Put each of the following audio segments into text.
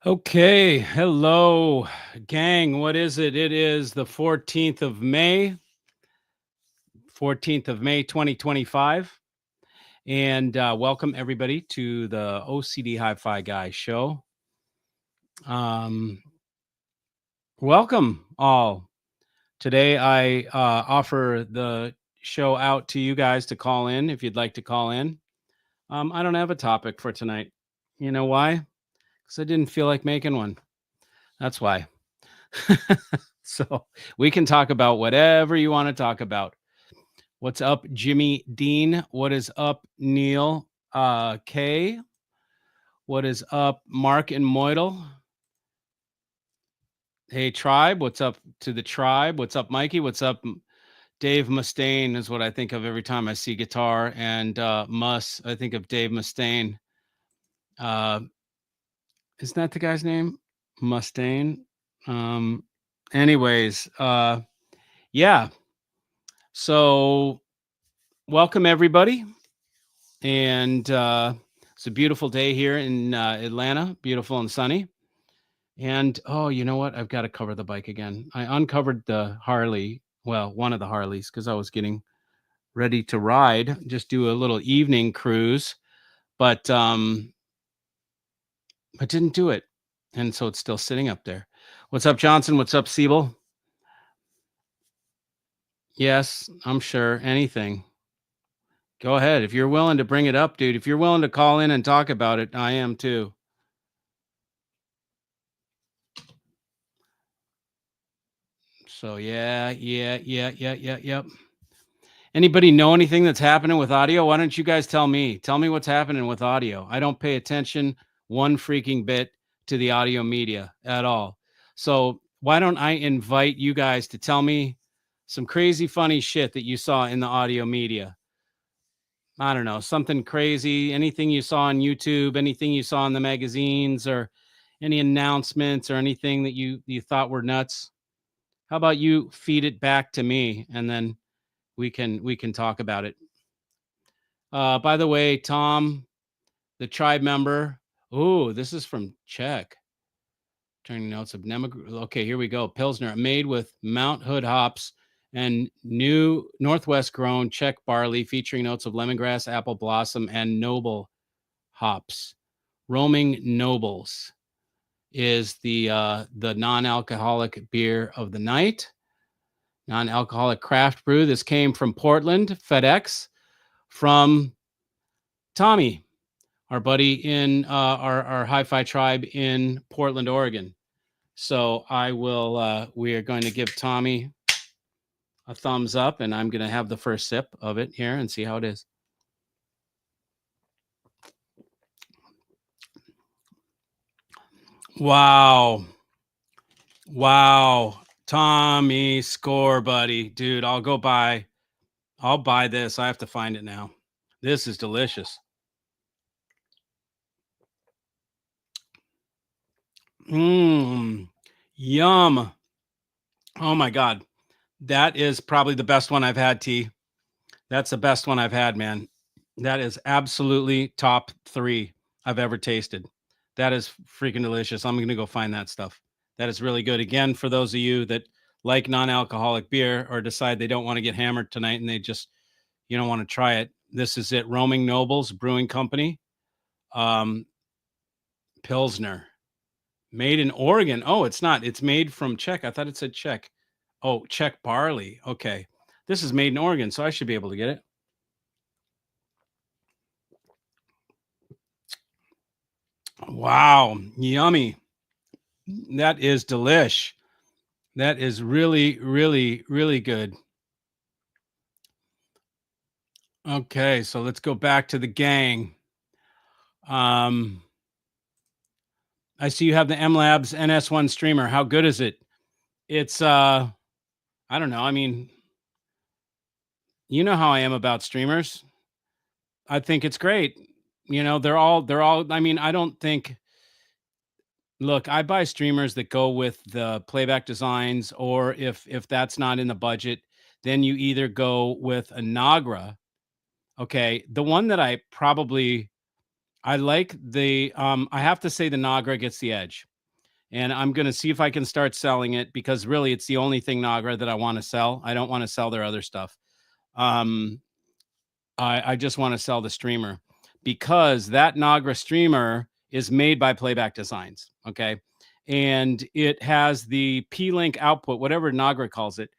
Okay, hello, gang. What is it? It is the 14th of May, 2025. And welcome everybody to the OCD Hi-Fi Guy show. Um, welcome all. Today I offer the show out to you guys to call in if you'd like to call in. I don't have a topic for tonight. You know why? Because I didn't feel like making one. That's why. So we can talk about whatever you want to talk about. What's up, Jimmy Dean? What is up, Neil K? What is up, Mark and Moidle? Hey, Tribe. What's up to the tribe? What's up, Mikey? What's up, Dave Mustaine is what I think of every time I see guitar. And Muss, I think of Dave Mustaine. Isn't that the guy's name? Mustaine. Anyways, yeah. So welcome everybody. And it's a beautiful day here in Atlanta, beautiful and sunny. And oh, you know what? I've got to cover the bike again. I uncovered the Harley, well, one of the Harleys, because I was getting ready to ride, just do a little evening cruise, but I didn't do it. And so it's still sitting up there. What's up, Johnson? What's up, Siebel? Yes, I'm sure. Anything. Go ahead. If you're willing to bring it up, dude, if you're willing to call in and talk about it, I am too. So yep. Anybody know anything that's happening with audio? Why don't you guys tell me? Tell me what's happening with audio. I don't pay attention one freaking bit to the audio media at all. So why don't I invite you guys to tell me some crazy funny shit that you saw in the audio media? I don't know, something crazy, anything you saw on YouTube, anything you saw in the magazines, or any announcements or anything that you thought were nuts. How about you feed it back to me and then we can talk about it. By the way, Tom, the tribe member. Oh, this is from Czech. Turning notes of Okay, here we go. Pilsner made with Mount Hood hops and new Northwest grown Czech barley, featuring notes of lemongrass, apple blossom, and noble hops. Roaming Nobles is the non-alcoholic beer of the night. Non-alcoholic craft brew. This came from Portland, FedEx, from Tommy, our buddy in our hi-fi tribe in Portland, Oregon. So we are going to give Tommy a thumbs up, and I'm going to have the first sip of it here and see how it is. Wow. Tommy, score, buddy. Dude, I'll buy this. I have to find it now. This is delicious. Yum. Oh my God. That is probably the best one I've had, T. That's the best one I've had, man. That is absolutely top 3 I've ever tasted. That is freaking delicious. I'm going to go find that stuff. That is really good. Again, for those of you that like non-alcoholic beer or decide they don't want to get hammered tonight and they just, want to try it. This is it. Roaming Nobles Brewing Company. Pilsner. Made in Oregon. Oh, it's not. It's made from Czech. I thought it said Czech. Oh, Czech barley. Okay. This is made in Oregon, so I should be able to get it. Wow. Yummy. That is delish. That is really, really, really good. Okay, so let's go back to the gang. I see you have the M Labs NS1 streamer. How good is it? It's I don't know. I mean, you know how I am about streamers. I think it's great. They're all I mean, I don't think look, I buy streamers that go with the playback designs, or if that's not in the budget, then you either go with a Nagra. Okay, the one that I like I have to say the Nagra gets the edge. and I'm going to see if I can start selling it, because really it's the only thing Nagra that I want to sell. I don't want to sell their other stuff. Um, I just want to sell the streamer, because that Nagra streamer is made by Playback Designs. Okay. And it has the P-Link output, whatever Nagra calls it.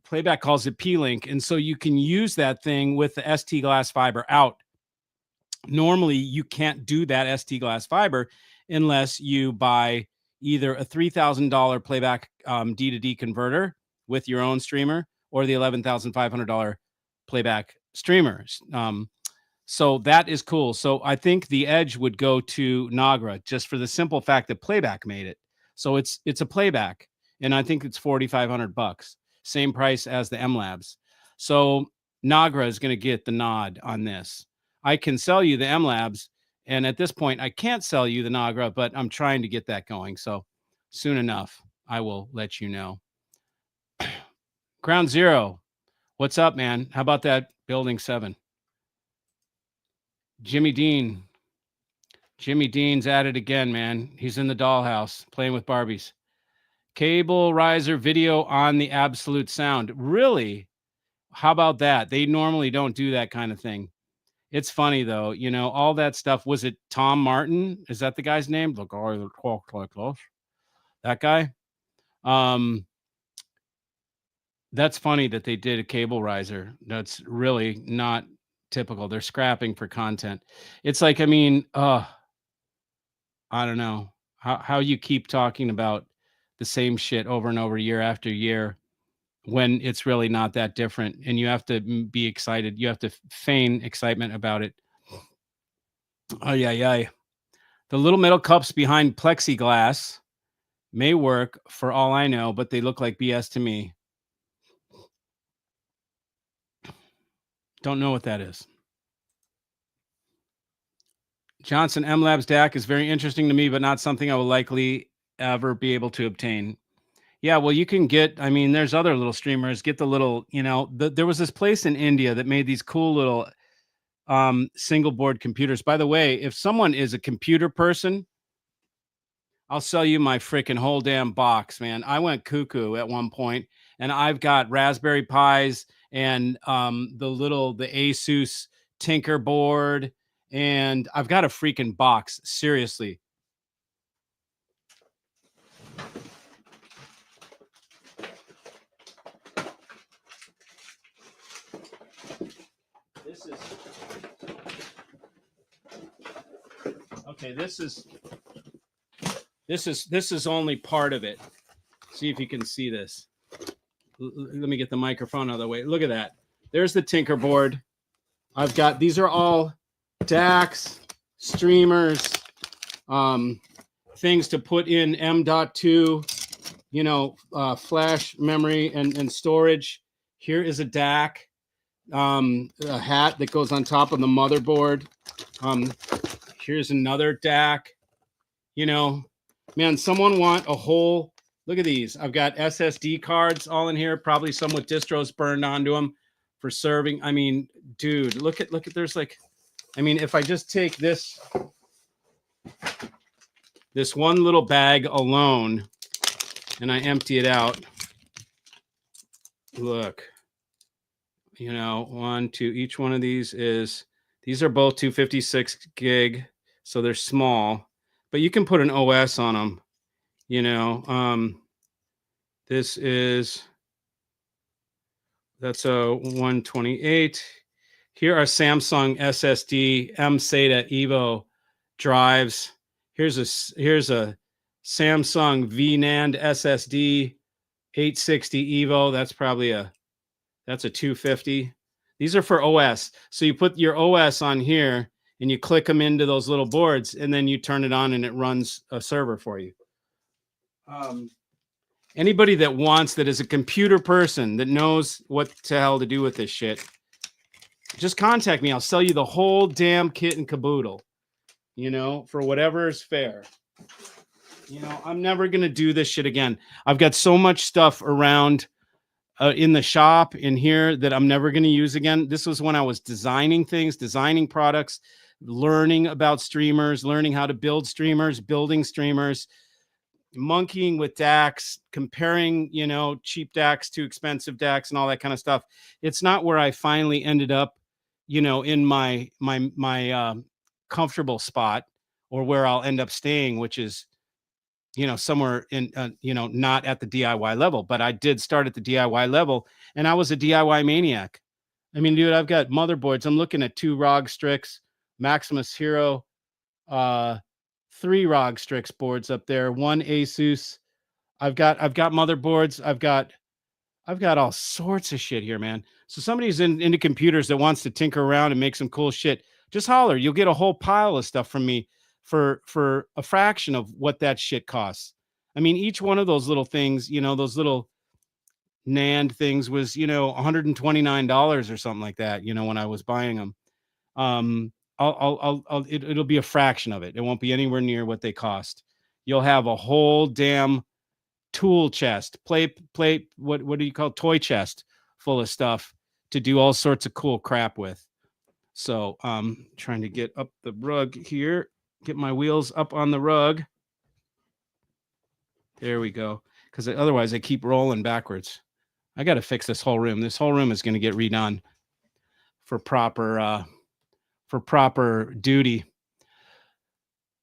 Playback calls it P-Link. And so you can use that thing with the ST glass fiber out. Normally, you can't do that ST glass fiber unless you buy either a $3,000 playback D to D converter with your own streamer, or the $11,500 playback streamers. So that is cool. So I think the edge would go to Nagra, just for the simple fact that Playback made it. So it's a Playback, and I think it's $4,500, same price as the M Labs. So Nagra is going to get the nod on this. I can sell you the M Labs, and at this point I can't sell you the Nagra, but I'm trying to get that going. So soon enough, I will let you know. Ground Zero, what's up, man? How about that Building 7? Jimmy Dean's at it again, man. He's in the dollhouse playing with Barbies. Cable riser video on the Absolute Sound. Really? How about that? They normally don't do that kind of thing. It's funny, though. You know, all that stuff. Was it Tom Martin? Is that the guy's name? The guy that talks like this? That guy? That's funny that they did a cable riser. That's really not typical. They're scrapping for content. It's like, I mean, I don't know how you keep talking about the same shit over and over, year after year, when it's really not that different, and you have to be excited. You have to feign excitement about it. Oh yeah. The little metal cups behind plexiglass may work for all I know, but they look like BS to me. Don't know what that is. Johnson M Labs DAC is very interesting to me, but not something I will likely ever be able to obtain. Yeah, well, you can get, I mean, there's other little streamers. Get the little, you know, there was this place in India that made these cool little single board computers. By the way, if someone is a computer person, I'll sell you my freaking whole damn box, man. I went cuckoo at one point, and I've got Raspberry Pis and the Asus Tinker board, and I've got a freaking box. Seriously. This is okay. This is only part of it. See if you can see this. Let me get the microphone out of the way. Look at that. There's the Tinker board. I've got, these are all DACs, streamers, things to put in M.2, you know, flash memory and storage. Here is a DAC, a hat that goes on top of the motherboard. Here's another DAC. You know, man, someone want a whole, look at these. I've got SSD cards all in here, probably some with distros burned onto them for serving. I mean, dude, look at, there's like, I mean, if I just take this one little bag alone and I empty it out, look, you know, 1, 2, each one of these are both 256 gig. So they're small, but you can put an OS on them, you know. That's a 128. Here are Samsung SSD M-SATA Evo drives. Here's a Samsung VNAND SSD 860 Evo. That's a 250. These are for OS. So you put your OS on here and you click them into those little boards, and then you turn it on and it runs a server for you. Anybody that wants, that is a computer person that knows what the hell to do with this shit, just contact me. I'll sell you the whole damn kit and caboodle, you know, for whatever is fair. You know, I'm never going to do this shit again. I've got so much stuff around in the shop in here that I'm never going to use again. This was when I was designing things, designing products, learning about streamers, learning how to build streamers, building streamers. monkeying with DAX, comparing, cheap DAX to expensive DAX and all that kind of stuff. It's not where I finally ended up, in my comfortable spot, or where I'll end up staying, which is, somewhere in, not at the DIY level. But I did start at the DIY level, and I was a DIY maniac. I mean, dude, I've got motherboards. I'm looking at 2 ROG Strix, Maximus Hero, uh, 3 ROG Strix boards up there, 1 Asus. I've got motherboards. I've got all sorts of shit here, man. So somebody's into computers that wants to tinker around and make some cool shit, just holler. You'll get a whole pile of stuff from me for a fraction of what that shit costs. I mean, each one of those little things, those little NAND things was, $129 or something like that, when I was buying them. It'll be a fraction of it. It won't be anywhere near what they cost. You'll have a whole damn tool chest, what do you call toy chest full of stuff to do all sorts of cool crap with. So trying to get up the rug here, get my wheels up on the rug. There we go. Because otherwise I keep rolling backwards. I got to fix this whole room. This whole room is going to get redone for proper duty.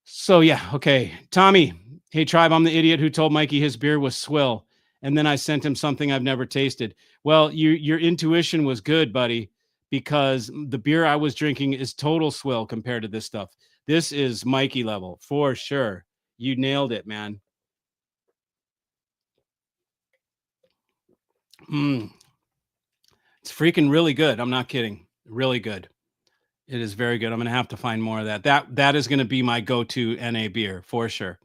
So yeah, okay. Tommy, hey tribe, I'm the idiot who told Mikey his beer was swill, and then I sent him something I've never tasted. Well, your intuition was good, buddy, because the beer I was drinking is total swill compared to this stuff. This is Mikey level for sure. You nailed it, man. It's freaking really good. I'm not kidding. Really good. It is very good. I'm going to have to find more of that. That is going to be my go-to NA beer for sure.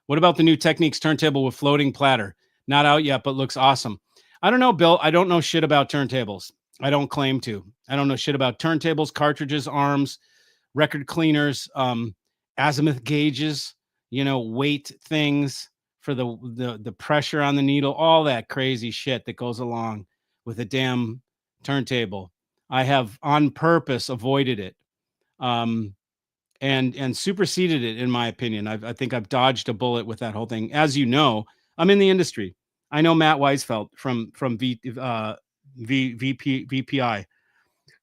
What about the new Techniques turntable with floating platter? Not out yet, but looks awesome. I don't know, Bill. I don't know shit about turntables. I don't claim to. I don't know shit about turntables, cartridges, arms, record cleaners, azimuth gauges, weight things for the pressure on the needle, all that crazy shit that goes along with a damn turntable. I have on purpose avoided it. And superseded it, in my opinion. I think I've dodged a bullet with that whole thing. As you know, I'm in the industry. I know Matt Weisfeld from VPI,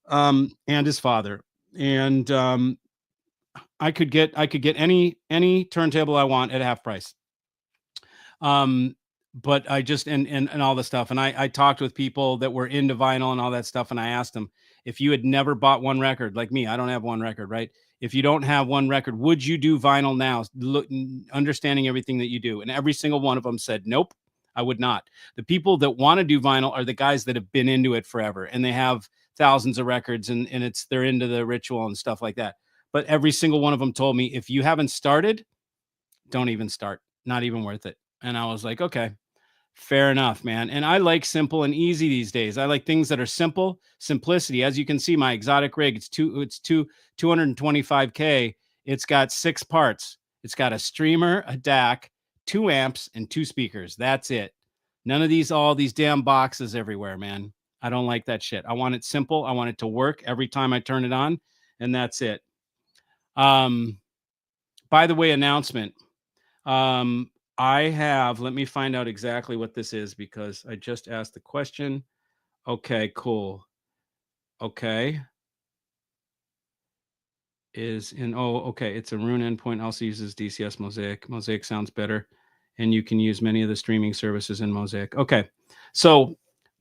and his father, and I could get any turntable I want at half price. But I just and all the stuff, and I talked with people that were into vinyl and all that stuff, and I asked them, if you had never bought one record, like me, I don't have one record, right? If you don't have one record, would you do vinyl now? Understanding everything that you do, and every single one of them said, nope, I would not. The people that want to do vinyl are the guys that have been into it forever, and they have thousands of records, and they're into the ritual and stuff like that. But every single one of them told me, if you haven't started, don't even start. Not even worth it. And I was like, okay, fair enough, man. And I like simple and easy these days. I like things that are simple, simplicity. As you can see, my exotic rig, it's 225K. It's got 6 parts. It's got a streamer, a DAC, 2 amps, and 2 speakers. That's it. None of all these damn boxes everywhere, man. I don't like that shit. I want it simple. I want it to work every time I turn it on, and that's it. By the way, announcement. I have, let me find out exactly what this is, because I just asked the question. Okay, cool. Okay. Okay. It's a Rune endpoint. Also uses DCS Mosaic. Mosaic sounds better. And you can use many of the streaming services in Mosaic. Okay. So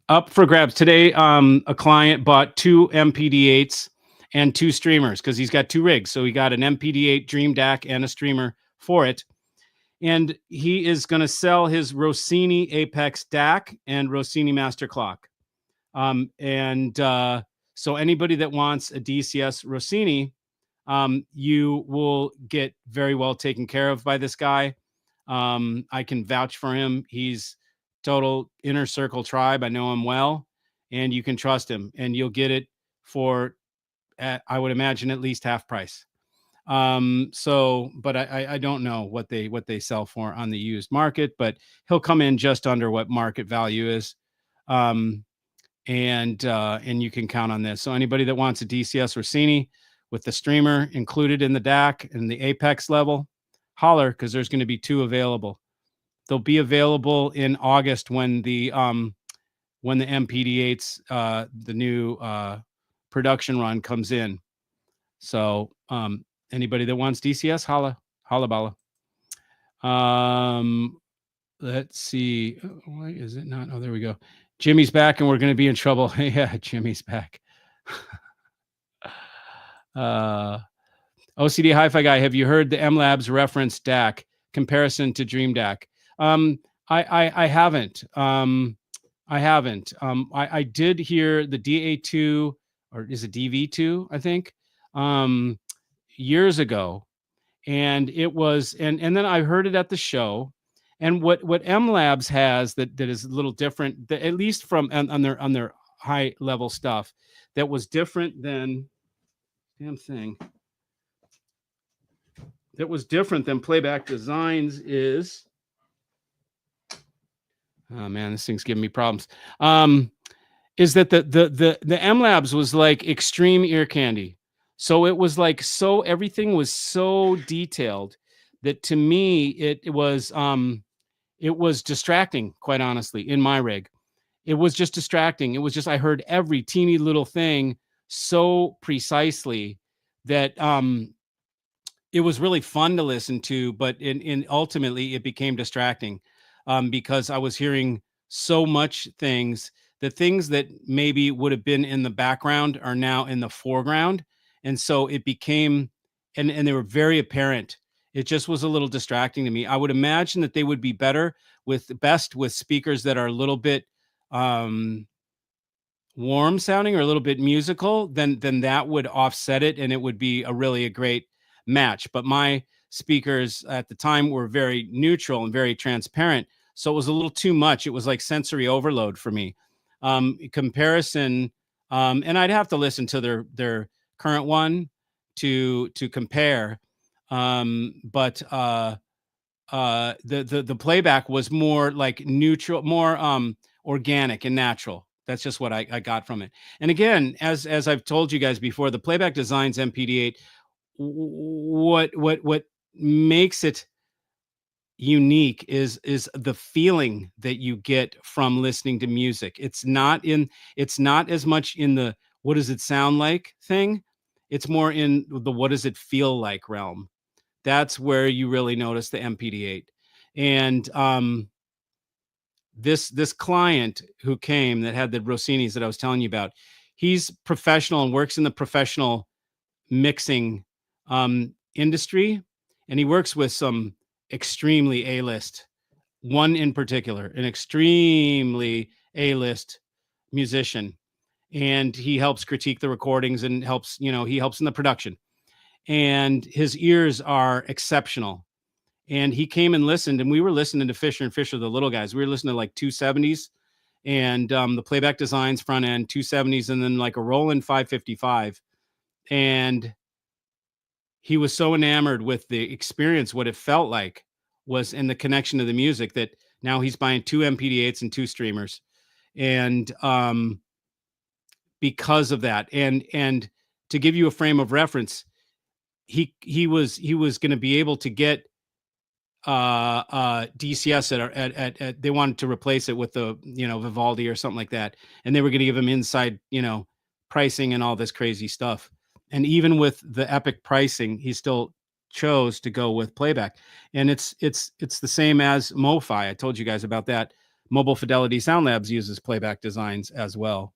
up for grabs today. A client bought 2 MPD8s and 2 streamers, because he's got 2 rigs. So he got an MPD8 Dream DAC and a streamer for it. And he is going to sell his Rossini Apex DAC and Rossini Master Clock. So anybody that wants a DCS Rossini, you will get very well taken care of by this guy. I can vouch for him. He's total inner circle tribe. I know him well, and you can trust him, and you'll get it for, I would imagine, at least half price. But I don't know what they sell for on the used market, but he'll come in just under what market value is. And you can count on this. So anybody that wants a DCS Rossini with the streamer included in the DAC and the Apex level, holler, because there's going to be 2 available. they'll be available in August when the MPD8s, the new production run comes in. So anybody that wants DCS, holla, holla balla. Let's see. Why is it not? Oh, there we go. Jimmy's back and we're going to be in trouble. Yeah, Jimmy's back. OCD Hi-Fi Guy, have you heard the M Labs reference DAC comparison to Dream DAC? I haven't. I haven't. I did hear the DA2, or is it DV2, I think, years ago. And it was, and then I heard it at the show. And what M Labs has that is a little different, that, at least from on their high level stuff, that was different than damn thing. That was different than Playback Designs is. Oh man, this thing's giving me problems. Is that the M Labs was like extreme ear candy. So it was like, so everything was so detailed that to me it was distracting, quite honestly, in my rig. It was just distracting. It was just, I heard every teeny little thing so precisely that it was really fun to listen to, but in ultimately it became distracting because I was hearing so much things. The things that maybe would have been in the background are now in the foreground. And so it became, and they were very apparent. It just was a little distracting to me. I would imagine that they would be best with speakers that are a little bit warm sounding or a little bit musical, then that would offset it and it would be a great match. But my speakers at the time were very neutral and very transparent, so it was a little too much. It was like sensory overload for me. Comparison, and I'd have to listen to their current one to compare. But the playback was more like neutral, more organic and natural. That's just what I got from it. And again, as I've told you guys before, the Playback Designs MPD8, what makes it unique is the feeling that you get from listening to music. It's not as much in the what does it sound like thing. It's more in the what does it feel like realm. That's where you really notice the MPD8. And this client who came that had the Rossinis that I was telling you about, he's professional and works in the professional mixing industry, and he works with some extremely A-list, one in particular, an extremely A-list musician, and he helps critique the recordings and he helps in the production, and his ears are exceptional. And he came and listened, and we were listening to Fisher and Fisher, the little guys. We were listening to like 270s and the Playback Designs front end 270s, and then like a Roland 555. And he was so enamored with the experience, what it felt like was in the connection to the music, that now he's buying 2 MPD8s and 2 streamers. And because of that, and to give you a frame of reference, he was going to be able to get DCS at they wanted to replace it with the Vivaldi or something like that, and they were going to give him inside pricing and all this crazy stuff. And even with the epic pricing, he still chose to go with playback. And it's the same as MoFi. I told you guys about that. Mobile Fidelity Sound Labs uses Playback Designs as well.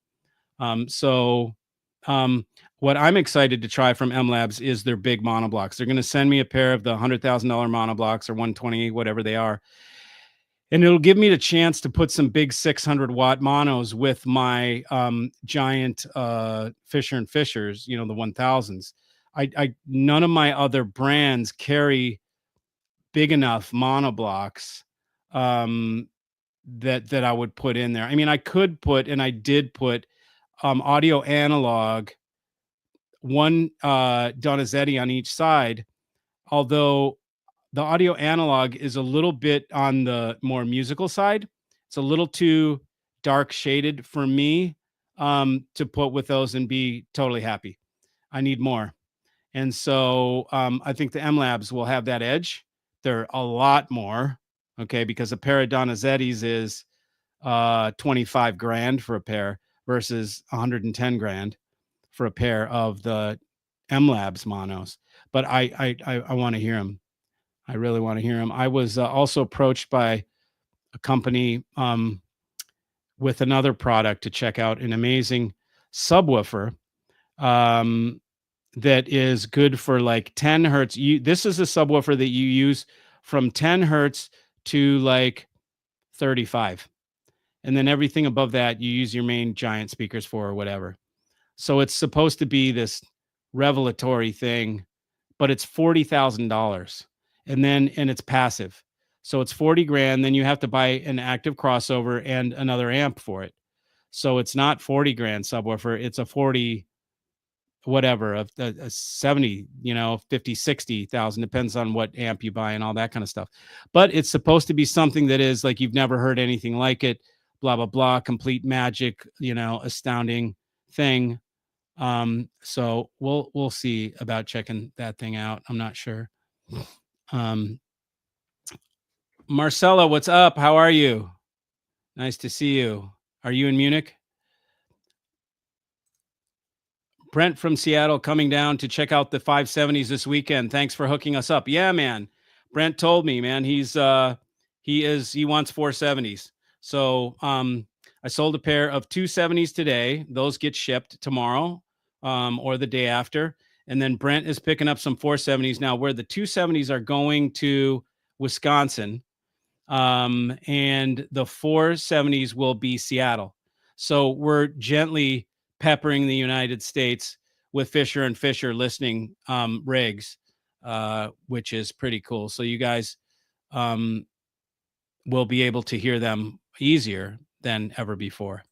What I'm excited to try from M Labs is their big monoblocks. They're going to send me a pair of the $100,000 monoblocks, or 120, whatever they are. And it'll give me the chance to put some big 600-watt monos with my giant Fisher and Fishers, the 1000s. None of my other brands carry big enough monoblocks that I would put in there. I mean, I could put, and I did put, audio analog, one Donizetti on each side, although the audio analog is a little bit on the more musical side. It's a little too dark shaded for me to put with those and be totally happy. I need more. And so I think the M Labs will have that edge. They're a lot more Okay, because a pair of Donizetti's is 25 grand for a pair versus 110 grand for a pair of the M Labs monos. But I want to hear them. I really want to hear them. I was also approached by a company with another product to check out an amazing subwoofer um, that is good for like 10 hertz. This is a subwoofer that you use from 10 hertz to like 35. And then everything above that, you use your main giant speakers for or whatever. So it's supposed to be this revelatory thing, but it's $40,000. And it's passive. So it's 40 grand. Then you have to buy an active crossover and another amp for it. So it's not 40 grand subwoofer. It's a 40 whatever of a 70, 50, 60,000, depends on what amp you buy and all that kind of stuff. But it's supposed to be something that is like you've never heard anything like it, blah blah blah, complete magic, astounding thing. So we'll see about checking that thing out. I'm not sure. um Marcella, what's up? How are you? Nice to see you. Are you in Munich? Brent from Seattle coming down to check out the 570s this weekend. Thanks for hooking us up. Yeah, man. Brent told me, man, he wants 470s. So I sold a pair of 270s today. Those get shipped tomorrow or the day after. And then Brent is picking up some 470s now, where the 270s are going to Wisconsin. And the 470s will be Seattle. So we're gently peppering the United States with Fisher and Fisher listening rigs, which is pretty cool. So you guys um, will be able to hear them easier than ever before.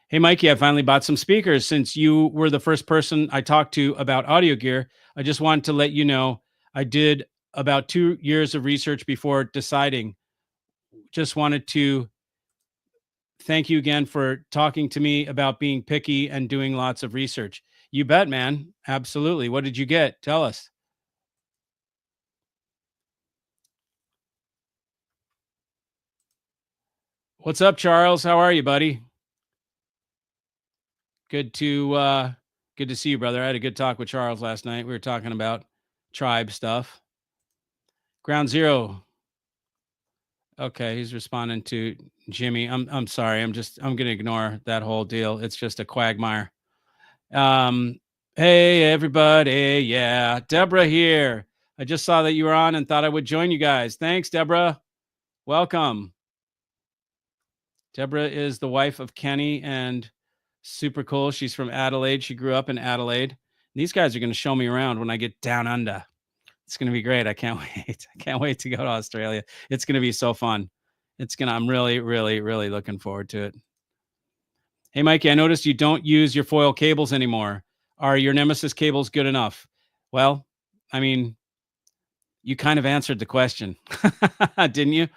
Hey, Mikey, I finally bought some speakers. Since you were the first person I talked to about audio gear, I just wanted to let you know I did about 2 years of research before deciding. Just wanted to thank you again for talking to me about being picky and doing lots of research. You bet, man. Absolutely. What did you get? Tell us. What's up, Charles? How are you, buddy? Good to good to see you, brother. I had a good talk with Charles last night. We were talking about tribe stuff. Ground Zero. Okay, he's responding to Jimmy. I'm sorry. I'm gonna ignore that whole deal. It's just a quagmire. Um, hey everybody, yeah, Deborah here. I just saw that you were on and thought I would join you guys. Thanks, Deborah. Welcome. Deborah is the wife of Kenny and super cool. She's from Adelaide. She grew up in Adelaide. These guys are going to show me around when I get down under. It's going to be great. I can't wait. I can't wait to go to Australia. It's going to be so fun. I'm really, really, really looking forward to it. Hey, Mikey, I noticed you don't use your foil cables anymore. Are your Nemesis cables good enough? Well, I mean, you kind of answered the question, didn't you?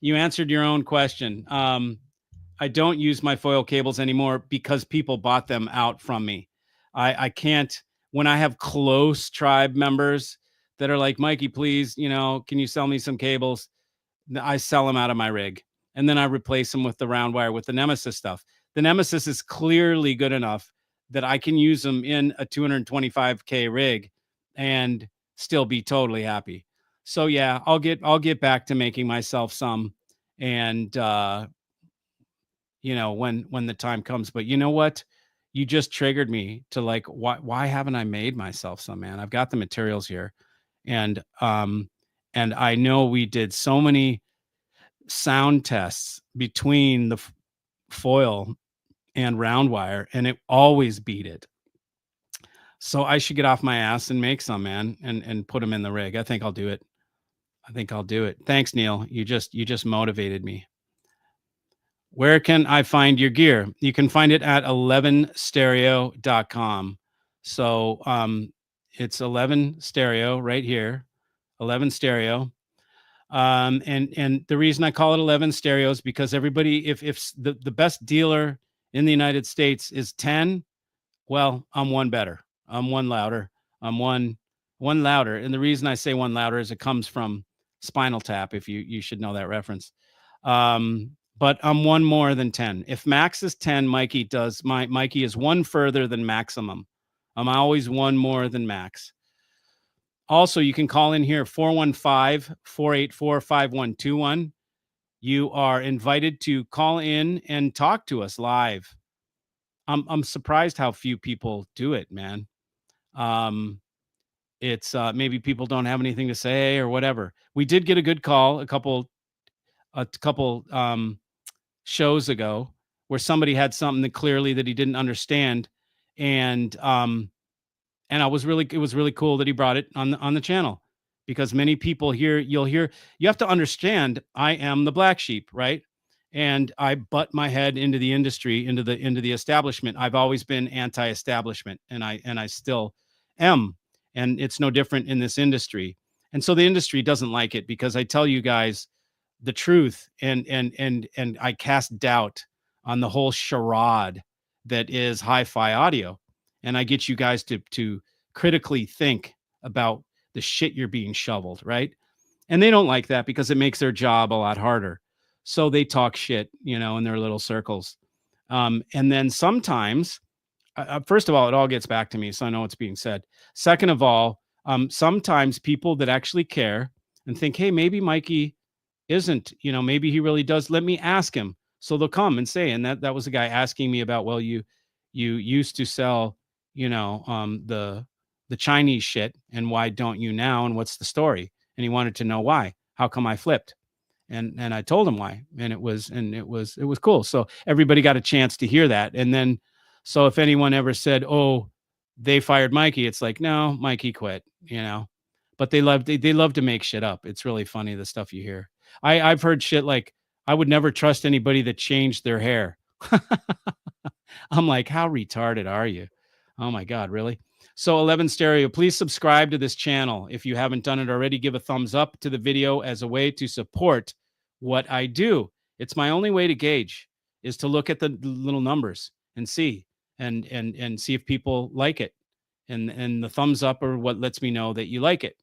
You answered your own question. I don't use my foil cables anymore because people bought them out from me. I can't, when I have close tribe members that are like, Mikey, please, can you sell me some cables? I sell them out of my rig and then I replace them with the round wire with the Nemesis stuff. The Nemesis is clearly good enough that I can use them in a 225K rig and still be totally happy. So yeah, I'll get back to making myself some and when the time comes. But you know what? You just triggered me to like why haven't I made myself some, man? I've got the materials here. And I know we did so many sound tests between the foil and round wire and it always beat it. So I should get off my ass and make some, man, and put them in the rig. I think I'll do it. Thanks, Neil. You just motivated me. Where can I find your gear? You can find it at 11stereo.com. So it's 11 stereo right here, 11 stereo. And the reason I call it 11 stereo is because everybody, if the best dealer in the United States is 10, well, I'm one better. I'm one louder. I'm one louder. And the reason I say one louder is it comes from Spinal Tap, if you should know that reference. But I'm one more than 10. If max is 10, Mikey is one further than maximum. I'm always one more than max. Also, you can call in here 415-484-5121. You are invited to call in and talk to us live. I'm surprised how few people do it, man. It's maybe people don't have anything to say or whatever. We did get a good call a couple shows ago where somebody had something that clearly that he didn't understand, and it was really cool that he brought it on the channel, because many people here, you have to understand, I am the black sheep, right? And I butt my head into the industry, into the establishment. I've always been anti-establishment, and I still am, and it's no different in this industry. And so the industry doesn't like it because I tell you guys the truth, and I cast doubt on the whole charade that is hi-fi audio, and I get you guys to critically think about the shit you're being shoveled, right? And they don't like that because it makes their job a lot harder. So they talk shit, in their little circles. And then sometimes, first of all, it all gets back to me, so I know what's being said. Second of all, sometimes people that actually care and think, hey, maybe Mikey isn't, maybe he really does. Let me ask him. So they'll come and say, and that was a guy asking me about, well, you used to sell, the Chinese shit, and why don't you now? And what's the story? And he wanted to know why. How come I flipped? And I told him why. And it was cool. So everybody got a chance to hear that. And then, so if anyone ever said, oh, they fired Mikey, it's like, no, Mikey quit, but they love to make shit up. It's really funny, the stuff you hear. I've heard shit like, I would never trust anybody that changed their hair. I'm like, how retarded are you? Oh my God, really? So 11 Stereo, please subscribe to this channel. If you haven't done it already, give a thumbs up to the video as a way to support what I do. It's my only way to gauge, is to look at the little numbers and see, and see if people like it. And the thumbs up are what lets me know that you like it.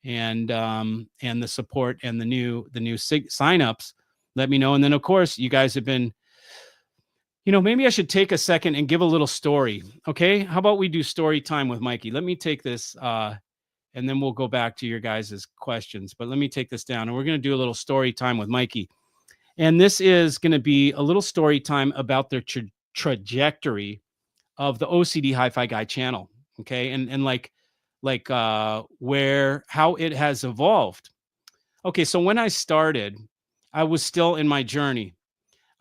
And the support and the new signups let me know. And then of course, you guys have been, maybe I should take a second and give a little story. Okay, how about we do story time with Mikey? Let me take this, and then we'll go back to your guys' questions. But let me take this down, and we're going to do a little story time with Mikey. And this is going to be a little story time about the trajectory of the OCD Hi-Fi Guy channel. Okay, and like how it has evolved. Okay, so when I started, I was still in my journey.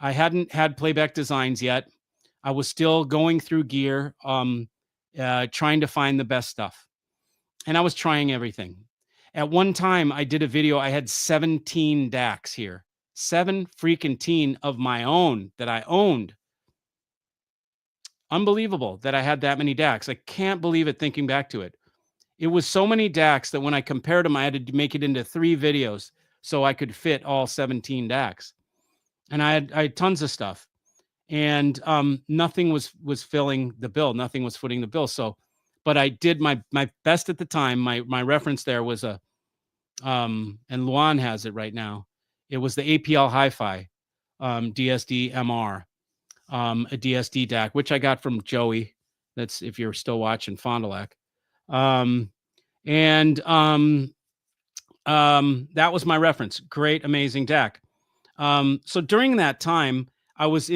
I hadn't had playback designs yet. I was still going through gear, trying to find the best stuff. And I was trying everything. At one time, I did a video. I had 17 DACs here, 7 freaking teen of my own that I owned. Unbelievable that I had that many DACs. I can't believe it thinking back to it. It was so many DACs that when I compared them, I had to make it into 3 videos so I could fit all 17 DACs. And I had tons of stuff, and nothing was filling the bill. Nothing was footing the bill. So, but I did my best at the time. My reference there was and Luan has it right now. It was the APL Hi-Fi DSD MR, a DSD DAC, which I got from Joey. That's, if you're still watching, Fond du Lac. That was my reference. Great, amazing DAC. So during that time, I was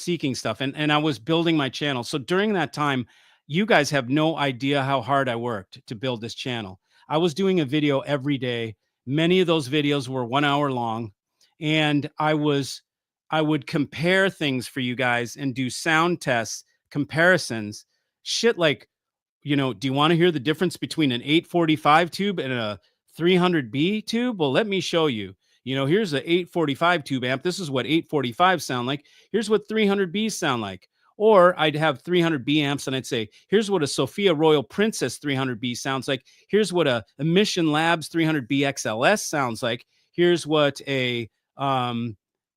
seeking stuff, and I was building my channel. So during that time, you guys have no idea how hard I worked to build this channel. I was doing a video every day. Many of those videos were 1 hour long, and I would compare things for you guys and do sound tests, comparisons, shit like, do you want to hear the difference between an 845 tube and a 300B tube? Well, let me show you. Here's a 845 tube amp. This is what 845 sound like. Here's what 300Bs sound like. Or I'd have 300B amps, and I'd say, here's what a Sophia Royal Princess 300B sounds like. Here's what a Emission Labs 300B XLS sounds like. Here's what a,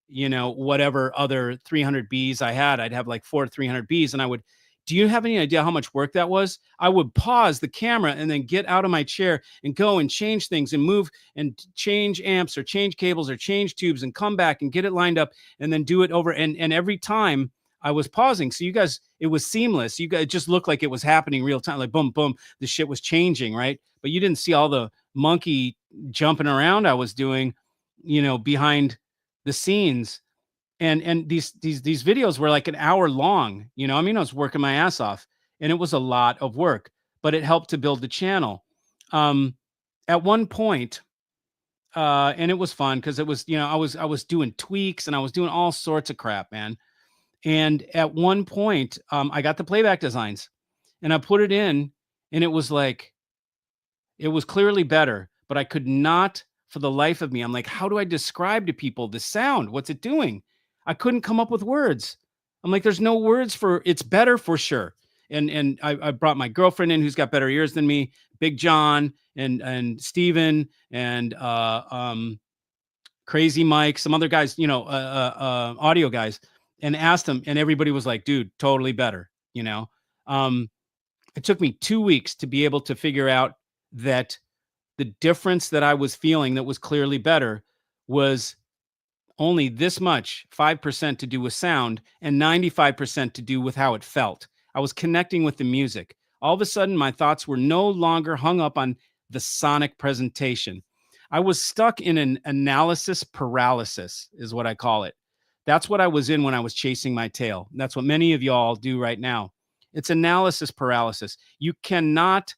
whatever other 300Bs I had. I'd have like 4 300Bs, and I would Do you have any idea how much work that was? I would pause the camera and then get out of my chair and go and change things and move and change amps or change cables or change tubes and come back and get it lined up and then do it over. And every time I was pausing. So you guys, it was seamless. You guys, it just looked like it was happening real time, like boom, boom, the shit was changing, right? But you didn't see all the monkey jumping around I was doing, behind the scenes. And these videos were like an hour long. I mean, I was working my ass off, and it was a lot of work, but it helped to build the channel. At one point, and it was fun because it was, I was doing tweaks and I was doing all sorts of crap, man. And at one point, I got the playback designs and I put it in, and it was like, it was clearly better, but I could not for the life of me. I'm like, how do I describe to people the sound? What's it doing? I couldn't come up with words. I'm like, there's no words for it's better for sure. And I brought my girlfriend in who's got better ears than me, Big John and Steven and Crazy Mike, some other guys, audio guys, and asked them, and everybody was like, dude, totally better. Um, it took me 2 weeks to be able to figure out that the difference that I was feeling that was clearly better was only this much, 5% to do with sound and 95% to do with how it felt. I was connecting with the music. All of a sudden, my thoughts were no longer hung up on the sonic presentation. I was stuck in an analysis paralysis, is what I call it. That's what I was in when I was chasing my tail. That's what many of y'all do right now. It's analysis paralysis. You cannot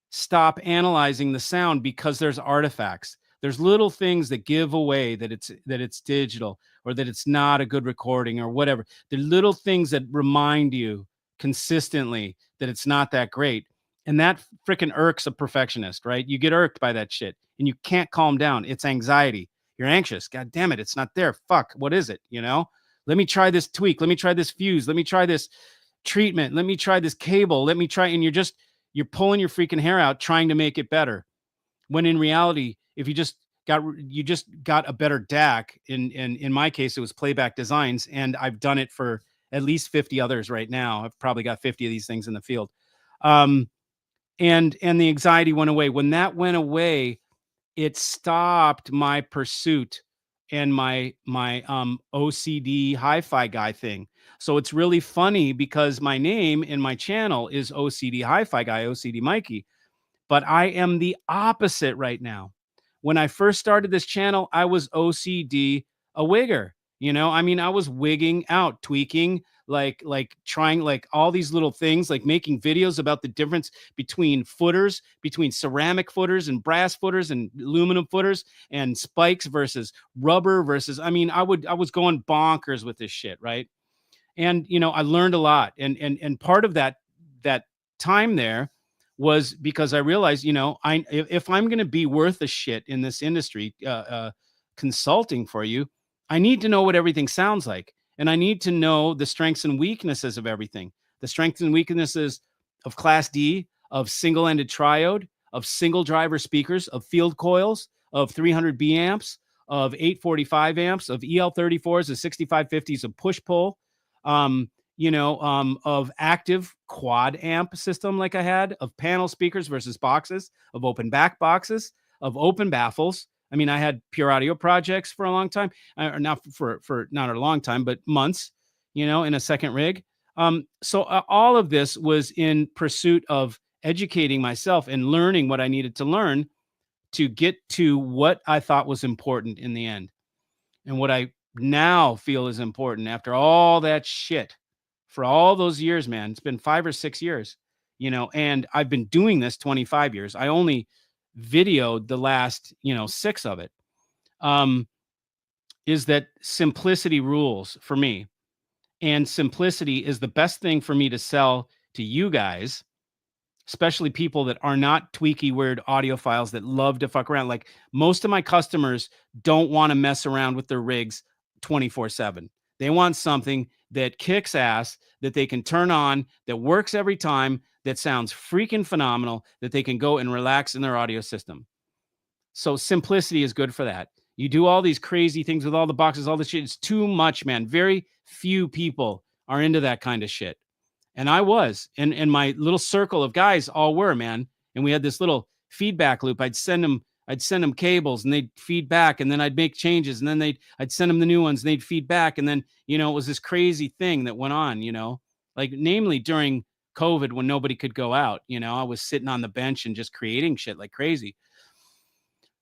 stop analyzing the sound because there's artifacts. There's little things that give away that it's digital or that it's not a good recording or whatever. The little things that remind you consistently that it's not that great. And that freaking irks a perfectionist, right? You get irked by that shit and you can't calm down. It's anxiety. You're anxious. God damn it. It's not there. Fuck. What is it? Let me try this tweak. Let me try this fuse. Let me try this treatment. Let me try this cable. Let me try. And you're pulling your freaking hair out trying to make it better. When in reality, if you just got a better DAC, in my case, it was Playback Designs, and I've done it for at least 50 others right now. I've probably got 50 of these things in the field. And the anxiety went away. When that went away, it stopped my pursuit and my OCD hi-fi guy thing. So it's really funny because my name in my channel is OCD hi-fi guy, OCD Mikey, but I am the opposite right now. When I first started this channel, I was OCD a wigger. I mean, I was wigging out, tweaking, like trying like all these little things, like making videos about the difference between footers, between ceramic footers and brass footers and aluminum footers and spikes versus rubber versus, I mean, I was going bonkers with this shit, right? And I learned a lot. And part of that time there was because I realized, if I'm going to be worth a shit in this industry, consulting for you, I need to know what everything sounds like. And I need to know the strengths and weaknesses of everything. The strengths and weaknesses of Class D, of single-ended triode, of single driver speakers, of field coils, of 300B amps, of 845 amps, of EL34s, of 6550s, of push-pull, of active quad amp system like I had, of panel speakers versus boxes, of open back boxes, of open baffles. I mean, I had Pure Audio projects for a long time, or not for not a long time, but months, in a second rig. So all of this was in pursuit of educating myself and learning what I needed to learn to get to what I thought was important in the end. And what I now feel is important after all that shit for all those years, man. It's been 5 or 6 years, and I've been doing this 25 years. I only videoed the last, 6 of it. Is that simplicity rules for me. And simplicity is the best thing for me to sell to you guys, especially people that are not tweaky, weird audiophiles that love to fuck around. Like most of my customers don't want to mess around with their rigs 24/7. They want something that kicks ass, that they can turn on, that works every time, that sounds freaking phenomenal, that they can go and relax in their audio system. So simplicity is good for that. You do all these crazy things with all the boxes, all the shit. It's too much, man. Very few people are into that kind of shit. And I was, and my little circle of guys all were, man. And we had this little feedback loop. I'd send them cables and they'd feed back, and then I'd make changes, and then I'd send them the new ones and they'd feed back. And then, it was this crazy thing that went on, like namely during COVID when nobody could go out, I was sitting on the bench and just creating shit like crazy.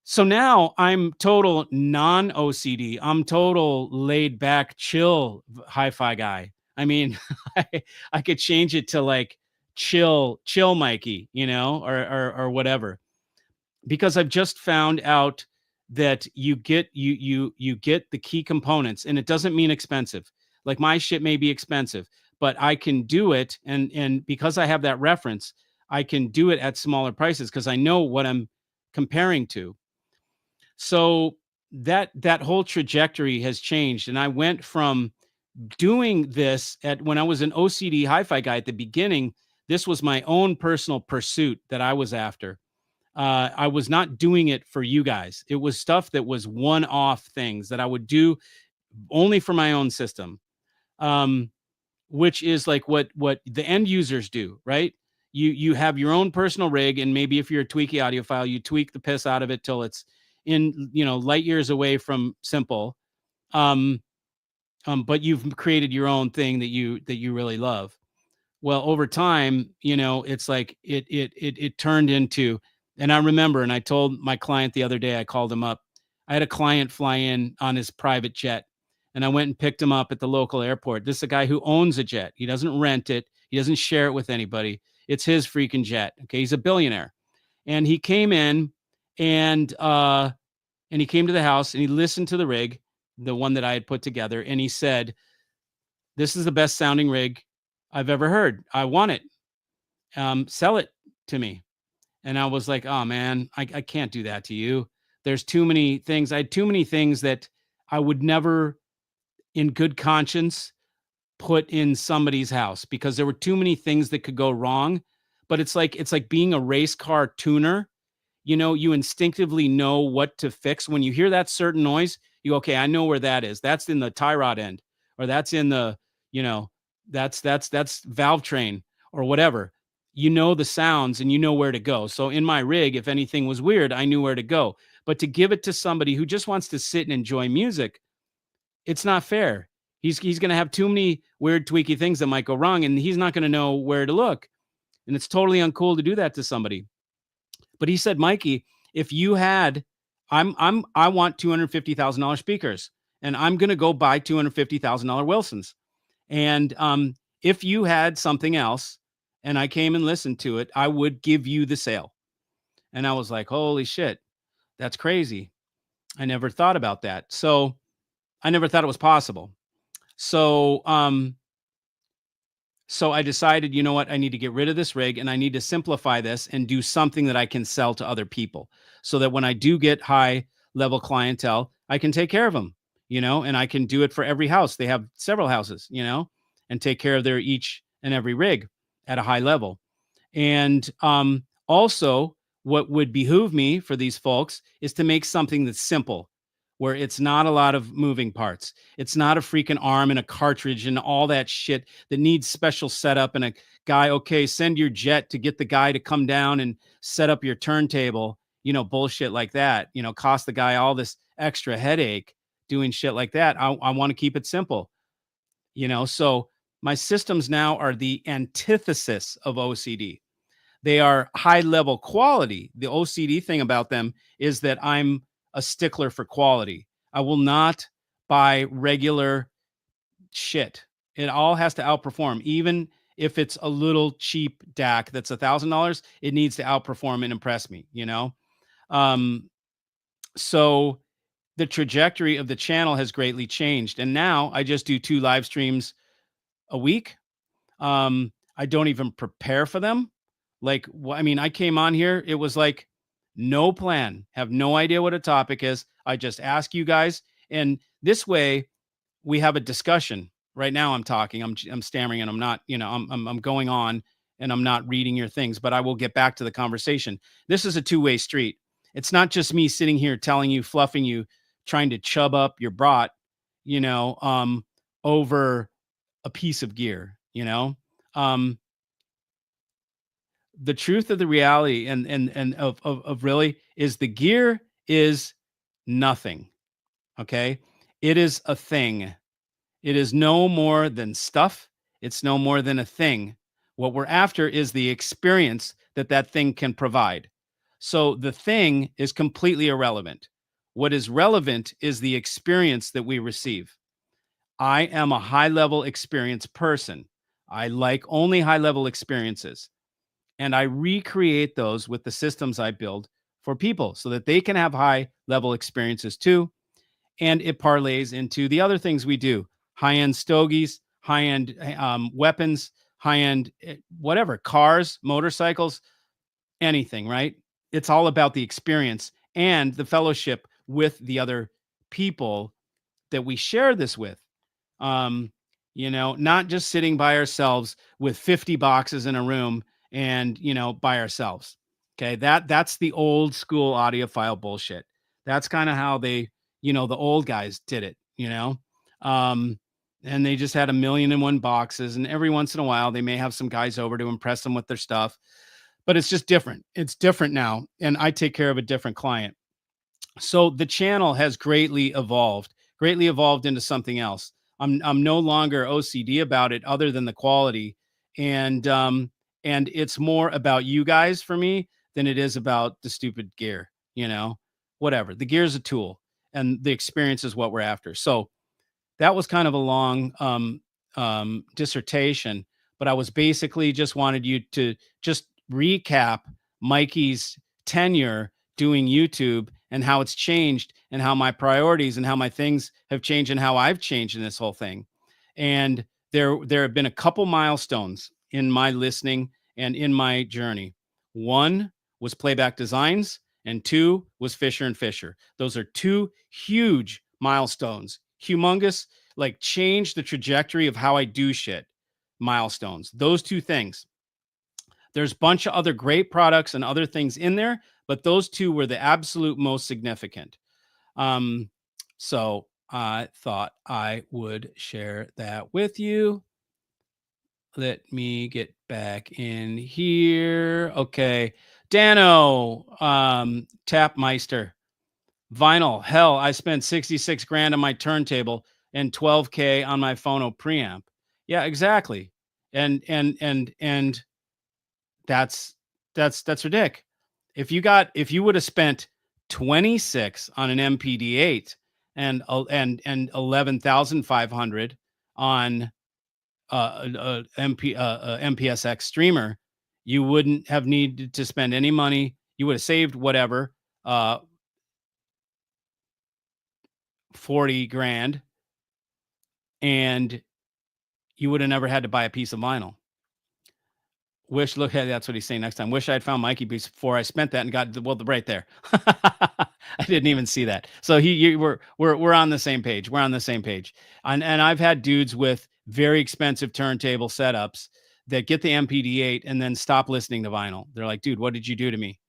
So now I'm total non OCD. I'm total laid back, chill hi-fi guy. I mean, I could change it to like chill Mikey, or whatever, because I've just found out that you get the key components, and it doesn't mean expensive. Like my shit may be expensive, but I can do it, and because I have that reference, I can do it at smaller prices because I know what I'm comparing to. So that whole trajectory has changed, and I went from doing this at when I was an OCD hi-fi guy at the beginning. This was my own personal pursuit that I was after. I was not doing it for you guys. It was stuff that was one-off things that I would do only for my own system, um, which is like what the end users do, right? You have your own personal rig, and maybe if you're a tweaky audiophile, you tweak the piss out of it till it's in light years away from simple. Um, but you've created your own thing that you really love. Well, over time, it's like it turned into, and I remember, and I told my client the other day, I called him up. I had a client fly in on his private jet, and I went and picked him up at the local airport. This is a guy who owns a jet. He doesn't rent it. He doesn't share it with anybody. It's his freaking jet. Okay. He's a billionaire. And he came in, and he came to the house, and he listened to the rig, the one that I had put together, and he said, "This is the best sounding rig I've ever heard. I want it. Sell it to me." And I was like, "Oh man, I can't do that to you. There's too many things. I had too many things that I would never, in good conscience, put in somebody's house because there were too many things that could go wrong." But it's like being a race car tuner. You instinctively know what to fix. When you hear that certain noise, you go, okay, I know where that is. That's in the tie rod end, or that's in the, you know, that's valve train or whatever. The sounds, and you know where to go. So in my rig, if anything was weird, I knew where to go. But to give it to somebody who just wants to sit and enjoy music, it's not fair. He's going to have too many weird tweaky things that might go wrong, and he's not going to know where to look. And it's totally uncool to do that to somebody. But he said, Mikey, if you had, I want $250,000 speakers, and I'm going to go buy $250,000 Wilsons. And if you had something else, and I came and listened to it, I would give you the sale. And I was like, holy shit, that's crazy. I never thought about that. So I never thought it was possible. So So I decided, you know what? I need to get rid of this rig, and I need to simplify this and do something that I can sell to other people so that when I do get high level clientele, I can take care of them, and I can do it for every house. They have several houses, and take care of their each and every rig at a high level. And also, what would behoove me for these folks is to make something that's simple, where it's not a lot of moving parts. It's not a freaking arm and a cartridge and all that shit that needs special setup and a guy, okay, send your jet to get the guy to come down and set up your turntable, bullshit like that, cost the guy all this extra headache doing shit like that. I want to keep it simple, so my systems now are the antithesis of OCD. They are high level quality. The OCD thing about them is that I'm a stickler for quality. I will not buy regular shit. It all has to outperform. Even if it's a little cheap DAC that's $1,000, it needs to outperform and impress me, Um, so the trajectory of the channel has greatly changed. And now I just do 2 live streams a week. I don't even prepare for them. Like, I mean, I came on here, it was like no plan, have no idea what a topic is. I just ask you guys, and this way we have a discussion. Right now I'm talking, I'm stammering, and I'm not, I'm going on, and I'm not reading your things, but I will get back to the conversation. This is a two-way street. It's not just me sitting here telling you, fluffing you, trying to chub up your brat, over a piece of gear. Um, the truth of the reality and of really is the gear is nothing. Okay. It is a thing. It is no more than stuff. It's no more than a thing. What we're after is the experience that that thing can provide. So the thing is completely irrelevant. What is relevant is the experience that we receive. I am a high level experience person. I like only high level experiences. And I recreate those with the systems I build for people so that they can have high level experiences too. And it parlays into the other things we do: high end stogies, high end weapons, high end whatever, cars, motorcycles, anything, right? It's all about the experience and the fellowship with the other people that we share this with. um not just sitting by ourselves with 50 boxes in a room and by ourselves. Okay, that's the old school audiophile bullshit. That's kind of how the old guys did it. um and they just had a million and one boxes, and every once in a while they may have some guys over to impress them with their stuff, but it's just different. It's different now, and I take care of a different client. So the channel has greatly evolved into something else. I'm no longer OCD about it, other than the quality, and it's more about you guys for me than it is about the stupid gear. Whatever. The gear is a tool, and the experience is what we're after. So that was kind of a long dissertation, but I was basically just wanted you to just recap Mikey's tenure doing YouTube and how it's changed, and how my priorities and how my things have changed, and how I've changed in this whole thing. And there have been a couple milestones in my listening and in my journey. One was Playback Designs, and two was Fisher and Fisher. Those are two huge milestones, humongous, like change the trajectory of how I do shit milestones. Those two things. There's a bunch of other great products and other things in there, but those two were the absolute most significant. So I thought I would share that with you. Let me get back in here. Okay. Dano, Tapmeister. Vinyl. Hell, I spent 66 grand on my turntable and 12K on my phono preamp. Yeah, exactly. And that's ridiculous. If you would have spent 26 on an MPD8 and 11,500 on MPSX streamer, you wouldn't have needed to spend any money. You would have saved whatever, 40 grand, and you would have never had to buy a piece of vinyl. Look at that's what he's saying next time. Wish I had found Mikey before I spent that and got right there. I didn't even see that. So we're on the same page. We're on the same page. And I've had dudes with very expensive turntable setups that get the MPD8 and then stop listening to vinyl. They're like, dude, what did you do to me?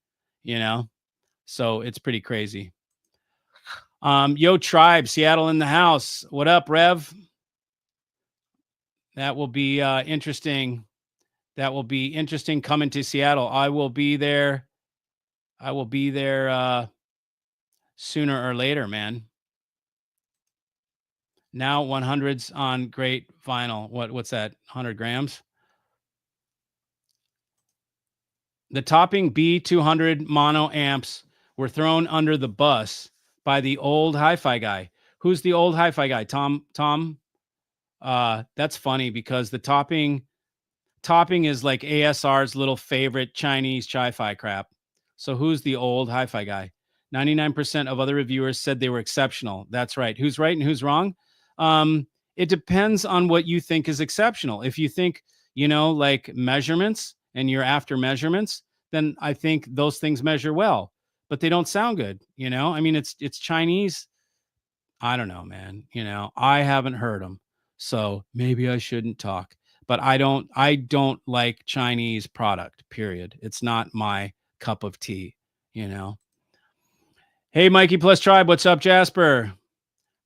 So it's pretty crazy. Yo, Tribe, Seattle in the house. What up, Rev? That will be interesting. That will be interesting coming to Seattle. I will be there. Sooner or later, man. Now 100s on great vinyl. What's that? 100 grams. The topping B200 mono amps were thrown under the bus by the old hi-fi guy. Who's the old hi-fi guy? Tom. That's funny because the topping is like ASR's little favorite Chinese chi-fi crap. So who's the old hi-fi guy? 99% of other reviewers said they were exceptional. That's right. Who's right and who's wrong? It depends on what you think is exceptional. If you think, like measurements and you're after measurements, then I think those things measure well, but they don't sound good. I mean, it's Chinese. I don't know, man. I haven't heard them. So maybe I shouldn't talk, but I don't like Chinese product, period. It's not my cup of tea, Hey, Mikey plus Tribe. What's up, Jasper?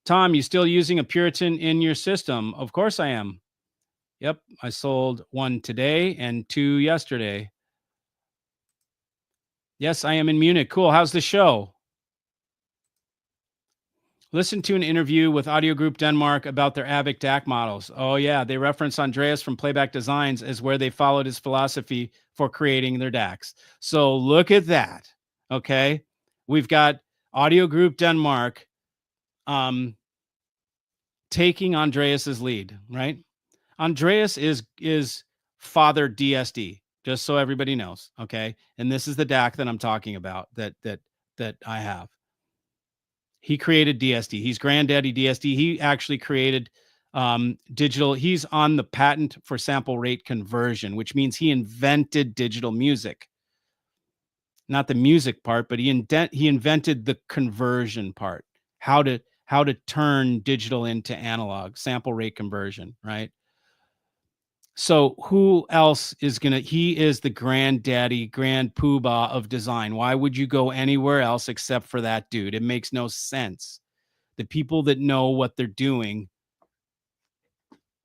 Tom, you still using a Puritan in your system? Of course I am. Yep, I sold one today and two yesterday. Yes, I am in Munich. Cool. How's the show? Listen to an interview with Audio Group Denmark about their Avic DAC models. Oh, yeah. They reference Andreas from Playback Designs as where they followed his philosophy for creating their DACs. So look at that. Okay. We've got Audio Group Denmark taking Andreas's lead, right? Andreas is father DSD, just so everybody knows. Okay. And this is the DAC that I'm talking about that I have. He created DSD. He's granddaddy DSD. He actually created digital. He's on the patent for sample rate conversion, which means he invented digital music. Not the music part, but he invented the conversion part. How to turn digital into analog, sample rate conversion, right? So who else is gonna? He is the granddaddy, grand poobah of design. Why would you go anywhere else except for that dude? It makes no sense. The people that know what they're doing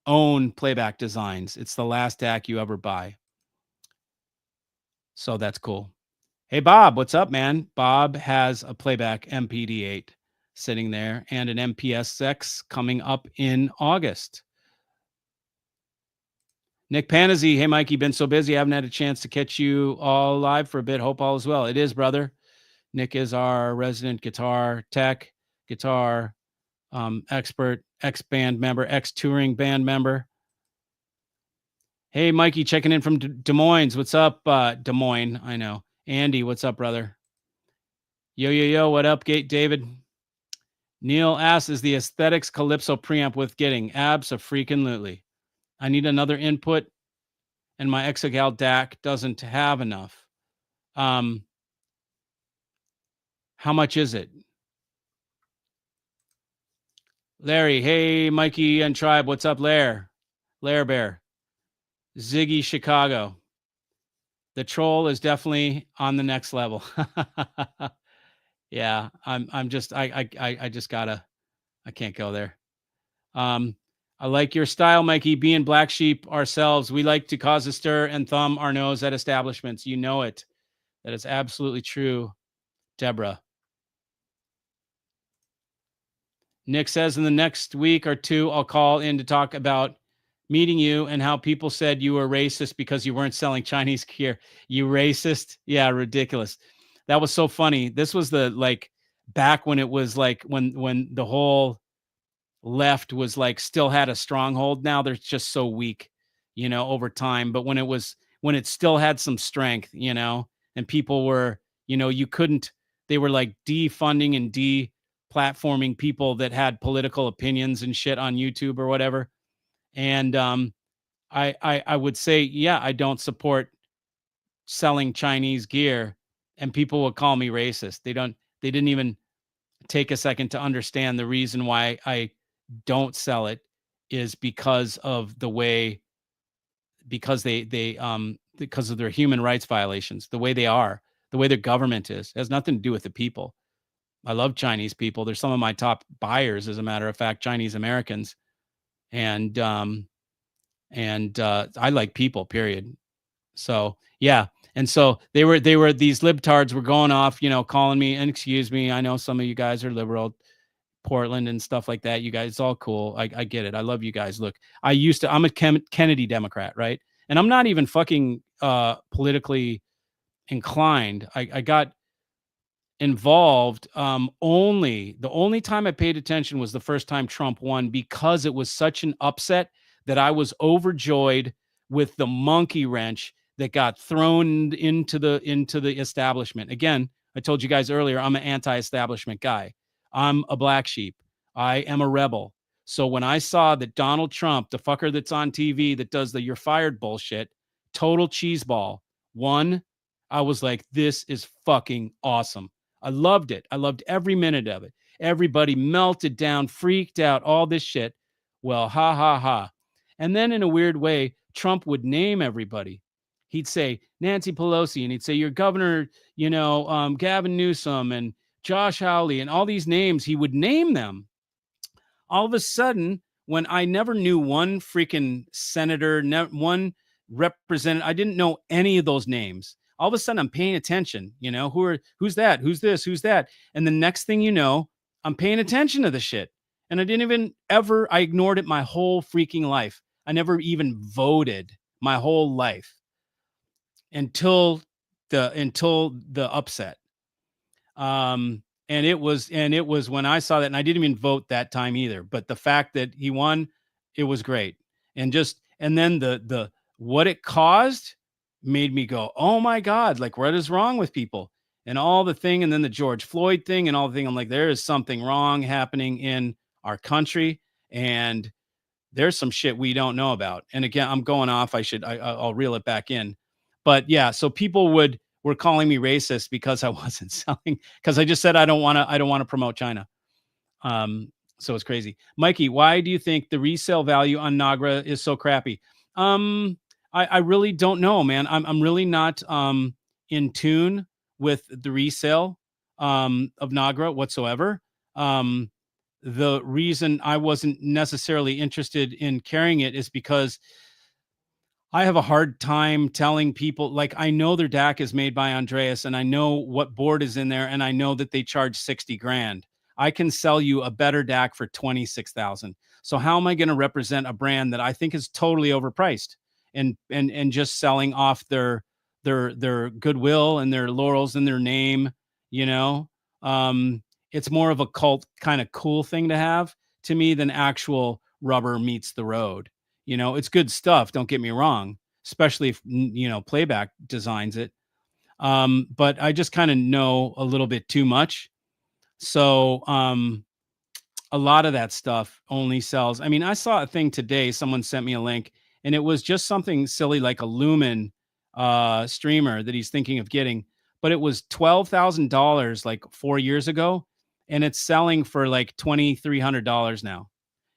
own Playback Designs. It's the last DAC you ever buy. So that's cool. Hey, Bob, what's up, man? Bob has a Playback MPD8 sitting there and an MPS6 coming up in August. Nick Panazzi, hey, Mikey, been so busy. I haven't had a chance to catch you all live for a bit. Hope all is well. It is, brother. Nick is our resident guitar tech, guitar expert, ex-band member, ex-touring band member. Hey, Mikey, checking in from Des Moines. What's up, Des Moines? I know. Andy, what's up, brother? Yo, yo, yo, what up, Gate David? Neil asks, is the Aesthetics Calypso preamp with getting abso-freaking-lutely? I need another input, and my Exogal DAC doesn't have enough. How much is it? Larry, hey, Mikey and Tribe, what's up, Lair? Lair Bear. Ziggy Chicago. The troll is definitely on the next level. Yeah, I'm just I just gotta, I can't go there. I like your style, Mikey. Being black sheep ourselves, we like to cause a stir and thumb our nose at establishments. You know it. That is absolutely true, Deborah. Nick says in the next week or two, I'll call in to talk about meeting you and how people said you were racist because you weren't selling Chinese gear. You racist? Yeah, ridiculous. That was so funny. This was the like back when it was like when the whole left was like still had a stronghold. Now they're just so weak, over time. But when it still had some strength, and people were, you couldn't, they were like defunding and platforming people that had political opinions and shit on YouTube or whatever. And I would say, yeah, I don't support selling Chinese gear, and people would call me racist. They didn't even take a second to understand the reason why I don't sell it is because of the way, because because of their human rights violations, the way they are, the way their government is. It has nothing to do with the people. I love Chinese people. They're some of my top buyers, as a matter of fact, Chinese Americans. And I like people, period. So yeah. And so they were these libtards were going off, calling me, and excuse me, I know some of you guys are liberal, Portland and stuff like that. You guys, it's all cool. I get it. I love you guys. Look, I'm a Kennedy Democrat, right? And I'm not even fucking politically inclined. I got involved only the only time I paid attention was the first time Trump won, because it was such an upset that I was overjoyed with the monkey wrench that got thrown into the establishment. Again, I told you guys earlier, I'm an anti-establishment guy. I'm a black sheep. I am a rebel. So when I saw that Donald Trump, the fucker that's on TV that does the you're fired bullshit, total cheeseball, won, I was like, this is fucking awesome. I loved it. I loved every minute of it. Everybody melted down, freaked out, all this shit. Well, ha, ha, ha. And then in a weird way, Trump would name everybody. He'd say Nancy Pelosi, and he'd say your governor, Gavin Newsom and Josh Hawley and all these names. He would name them. All of a sudden, when I never knew one freaking senator, one representative. I didn't know any of those names. All of a sudden, I'm paying attention. Who's that? Who's this? Who's that? And the next thing you know, I'm paying attention to the shit. And I didn't even ever. I ignored it my whole freaking life. I never even voted my whole life until the upset. And it was when I saw that, and I didn't even vote that time either. But the fact that he won, it was great. And then the what it caused made me go, oh my God, like what is wrong with people? And all the thing, and then the George Floyd thing and all the thing. I'm like, there is something wrong happening in our country. And there's some shit we don't know about. And again, I'm going off. I'll reel it back in. But yeah, so people were calling me racist because I wasn't selling, because I just said I don't want to promote China. So it's crazy. Mikey, why do you think the resale value on Nagra is so crappy? I really don't know, man. I'm really not in tune with the resale of Nagra whatsoever. The reason I wasn't necessarily interested in carrying it is because I have a hard time telling people, like, I know their DAC is made by Andreas and I know what board is in there and I know that they charge 60 grand. I can sell you a better DAC for 26,000. So how am I going to represent a brand that I think is totally overpriced and just selling off their goodwill and their laurels and their name, you know? Um it's more of a cult kind of cool thing to have to me than actual rubber meets the road. It's good stuff, don't get me wrong, especially if Playback designs it. But I just kind of know a little bit too much. So a lot of that stuff only sells. I mean, I saw a thing today, someone sent me a link, and it was just something silly like a Lumen streamer that he's thinking of getting, but it was $12,000 like 4 years ago, and it's selling for like $2,300 now,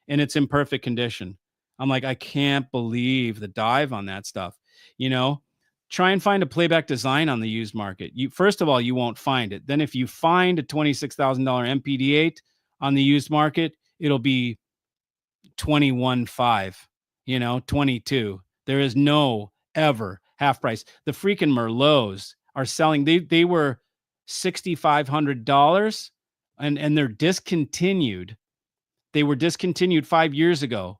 and it's in perfect condition. I'm like, I can't believe the dive on that stuff. You know, Try and find a playback design on the used market. You first of all, you won't find it. Then if you find a $26,000 MPD8 on the used market, it'll be 21.5, 22. There is no ever half price. The freaking Merlots are selling. They were $6,500 and they're discontinued. They were discontinued 5 years ago.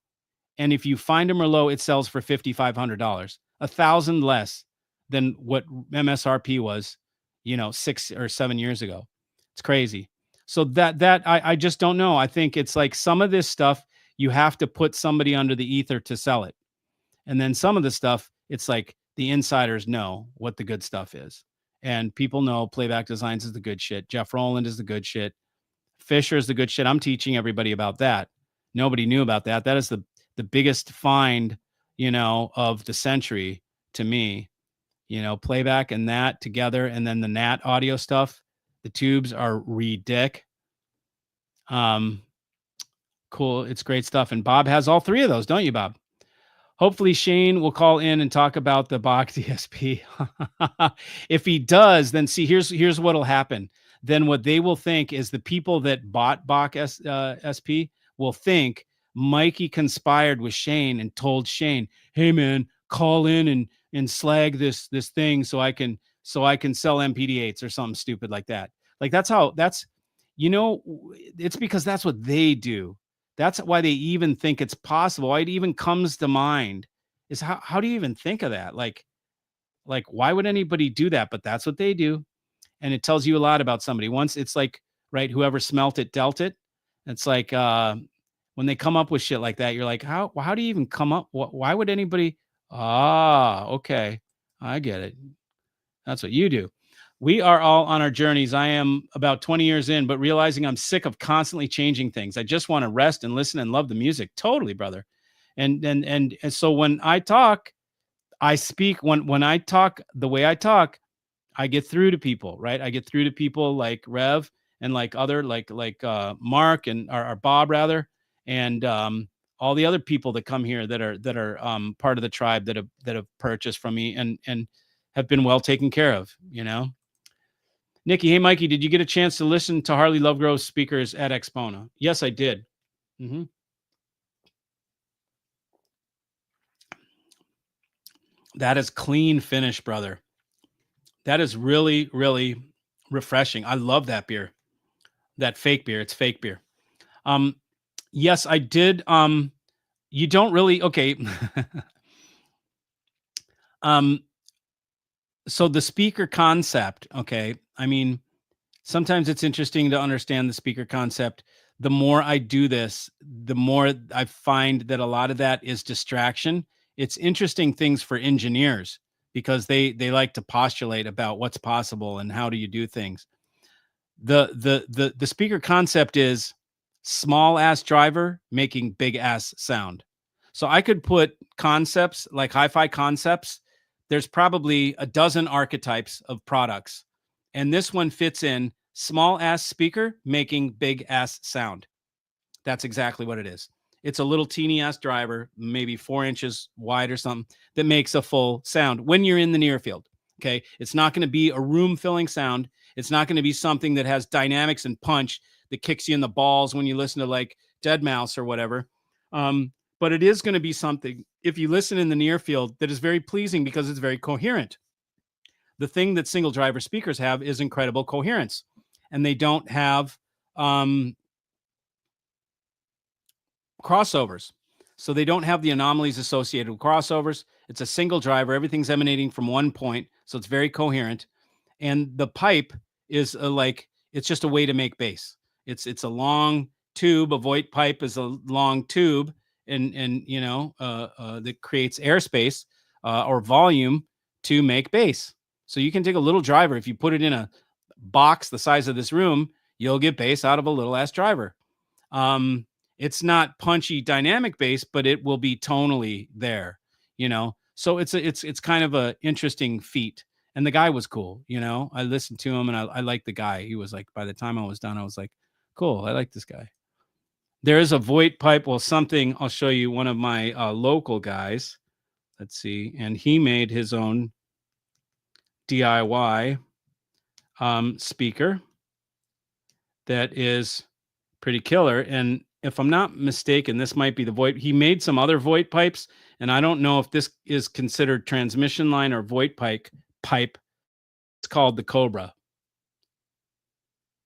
And if you find a Merlot, it sells for $5,500, $1,000 less than what MSRP was, 6 or 7 years ago. It's crazy. So I just don't know. I think it's like some of this stuff you have to put somebody under the ether to sell it, and then some of the stuff it's like the insiders know what the good stuff is, and people know Playback Designs is the good shit. Jeff Rowland is the good shit. Fisher is the good shit. I'm teaching everybody about that. Nobody knew about that. That is the biggest find, of the century to me. Playback and that together, and then the Nat audio stuff. The tubes are ridiculous. Cool. It's great stuff. And Bob has all three of those, don't you, Bob? Hopefully Shane will call in and talk about the Bach DSP. If he does, then see, here's what'll happen. Then what they will think is the people that bought Bach SP will think Mikey conspired with Shane and told Shane, "Hey man, call in and slag this thing so I can sell MPD8s or something stupid like that." Like it's because that's what they do. That's why they even think it's possible. Why it even comes to mind is how do you even think of that? Like why would anybody do that? But that's what they do. And it tells you a lot about somebody. Once it's like, right, whoever smelt it dealt it. It's like when they come up with shit like that, you're like, how do you even come up? Why would anybody? Okay. I get it. That's what you do. We are all on our journeys. I am about 20 years in, but realizing I'm sick of constantly changing things. I just want to rest and listen and love the music. Totally, brother. And so when I talk, I speak when I talk the way I talk, I get through to people, right? I get through to people like Rev and like other like Mark and or Bob rather, and all the other people that come here that are part of the tribe that have purchased from me and have been well taken care of, Nikki, hey Mikey, did you get a chance to listen to Harley Lovegrove's speakers at Expona? Yes, I did. That is clean finish, brother. That is really, really refreshing. I love that beer. That fake beer. It's fake beer. Um, yes, I did. You don't really okay. um, so the speaker concept, okay. I mean, sometimes it's interesting to understand the speaker concept. The more I do this, the more I find that a lot of that is distraction. It's interesting things for engineers because they like to postulate about what's possible and how do you do things. The speaker concept is small ass driver making big ass sound. So I could put concepts like hi-fi concepts. There's probably a dozen archetypes of products, and this one fits in small ass speaker making big ass sound. That's exactly what it is. It's a little teeny ass driver, maybe 4 inches wide or something, that makes a full sound when you're in the near field. Okay. It's not going to be a room filling sound. It's not going to be something that has dynamics and punch that kicks you in the balls when you listen to like Dead Mouse or whatever. But it is going to be something, if you listen in the near field, that is very pleasing because it's very coherent. The thing that single driver speakers have is incredible coherence, and they don't have crossovers. So they don't have the anomalies associated with crossovers. It's a single driver. Everything's emanating from one point. So it's very coherent. And the pipe is like, it's just a way to make bass. It's a long tube. A void pipe is a long tube and that creates airspace or volume to make bass. So you can take a little driver. If you put it in a box the size of this room, you'll get bass out of a little ass driver. It's not punchy dynamic bass, but it will be tonally there, So it's kind of a interesting feat. And the guy was cool, I listened to him and I liked the guy. He was like, by the time I was done, I was like, cool, I like this guy. There is a void pipe. Well, something I'll show you, one of my local guys. Let's see. And he made his own DIY speaker that is pretty killer. And if I'm not mistaken, this might be the void. He made some other void pipes, and I don't know if this is considered transmission line or void pipe. It's called the Cobra.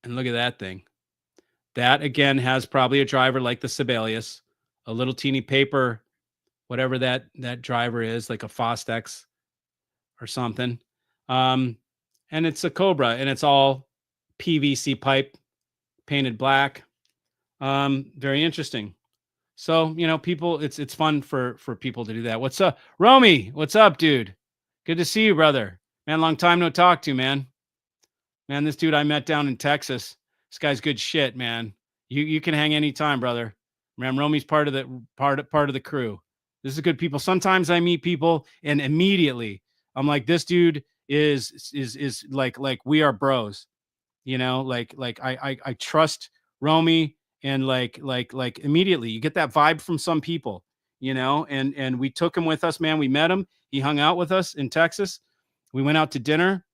And look at that thing. That again has probably a driver like the Sibelius, a little teeny paper, whatever that driver is, like a Fostex or something. And it's a Cobra, and it's all PVC pipe painted black. Very interesting. So, people, it's fun for people to do that. What's up, Romy? What's up, dude? Good to see you, brother. Man, long time no talk to, man. Man, this dude I met down in Texas. This guy's good shit, man. You can hang anytime, brother. Man, Romy's part of the crew. This is good people. Sometimes I meet people and immediately I'm like, this dude is like we are bros. Like I trust Romy, and like immediately you get that vibe from some people, and we took him with us, man. We met him. He hung out with us in Texas. We went out to dinner,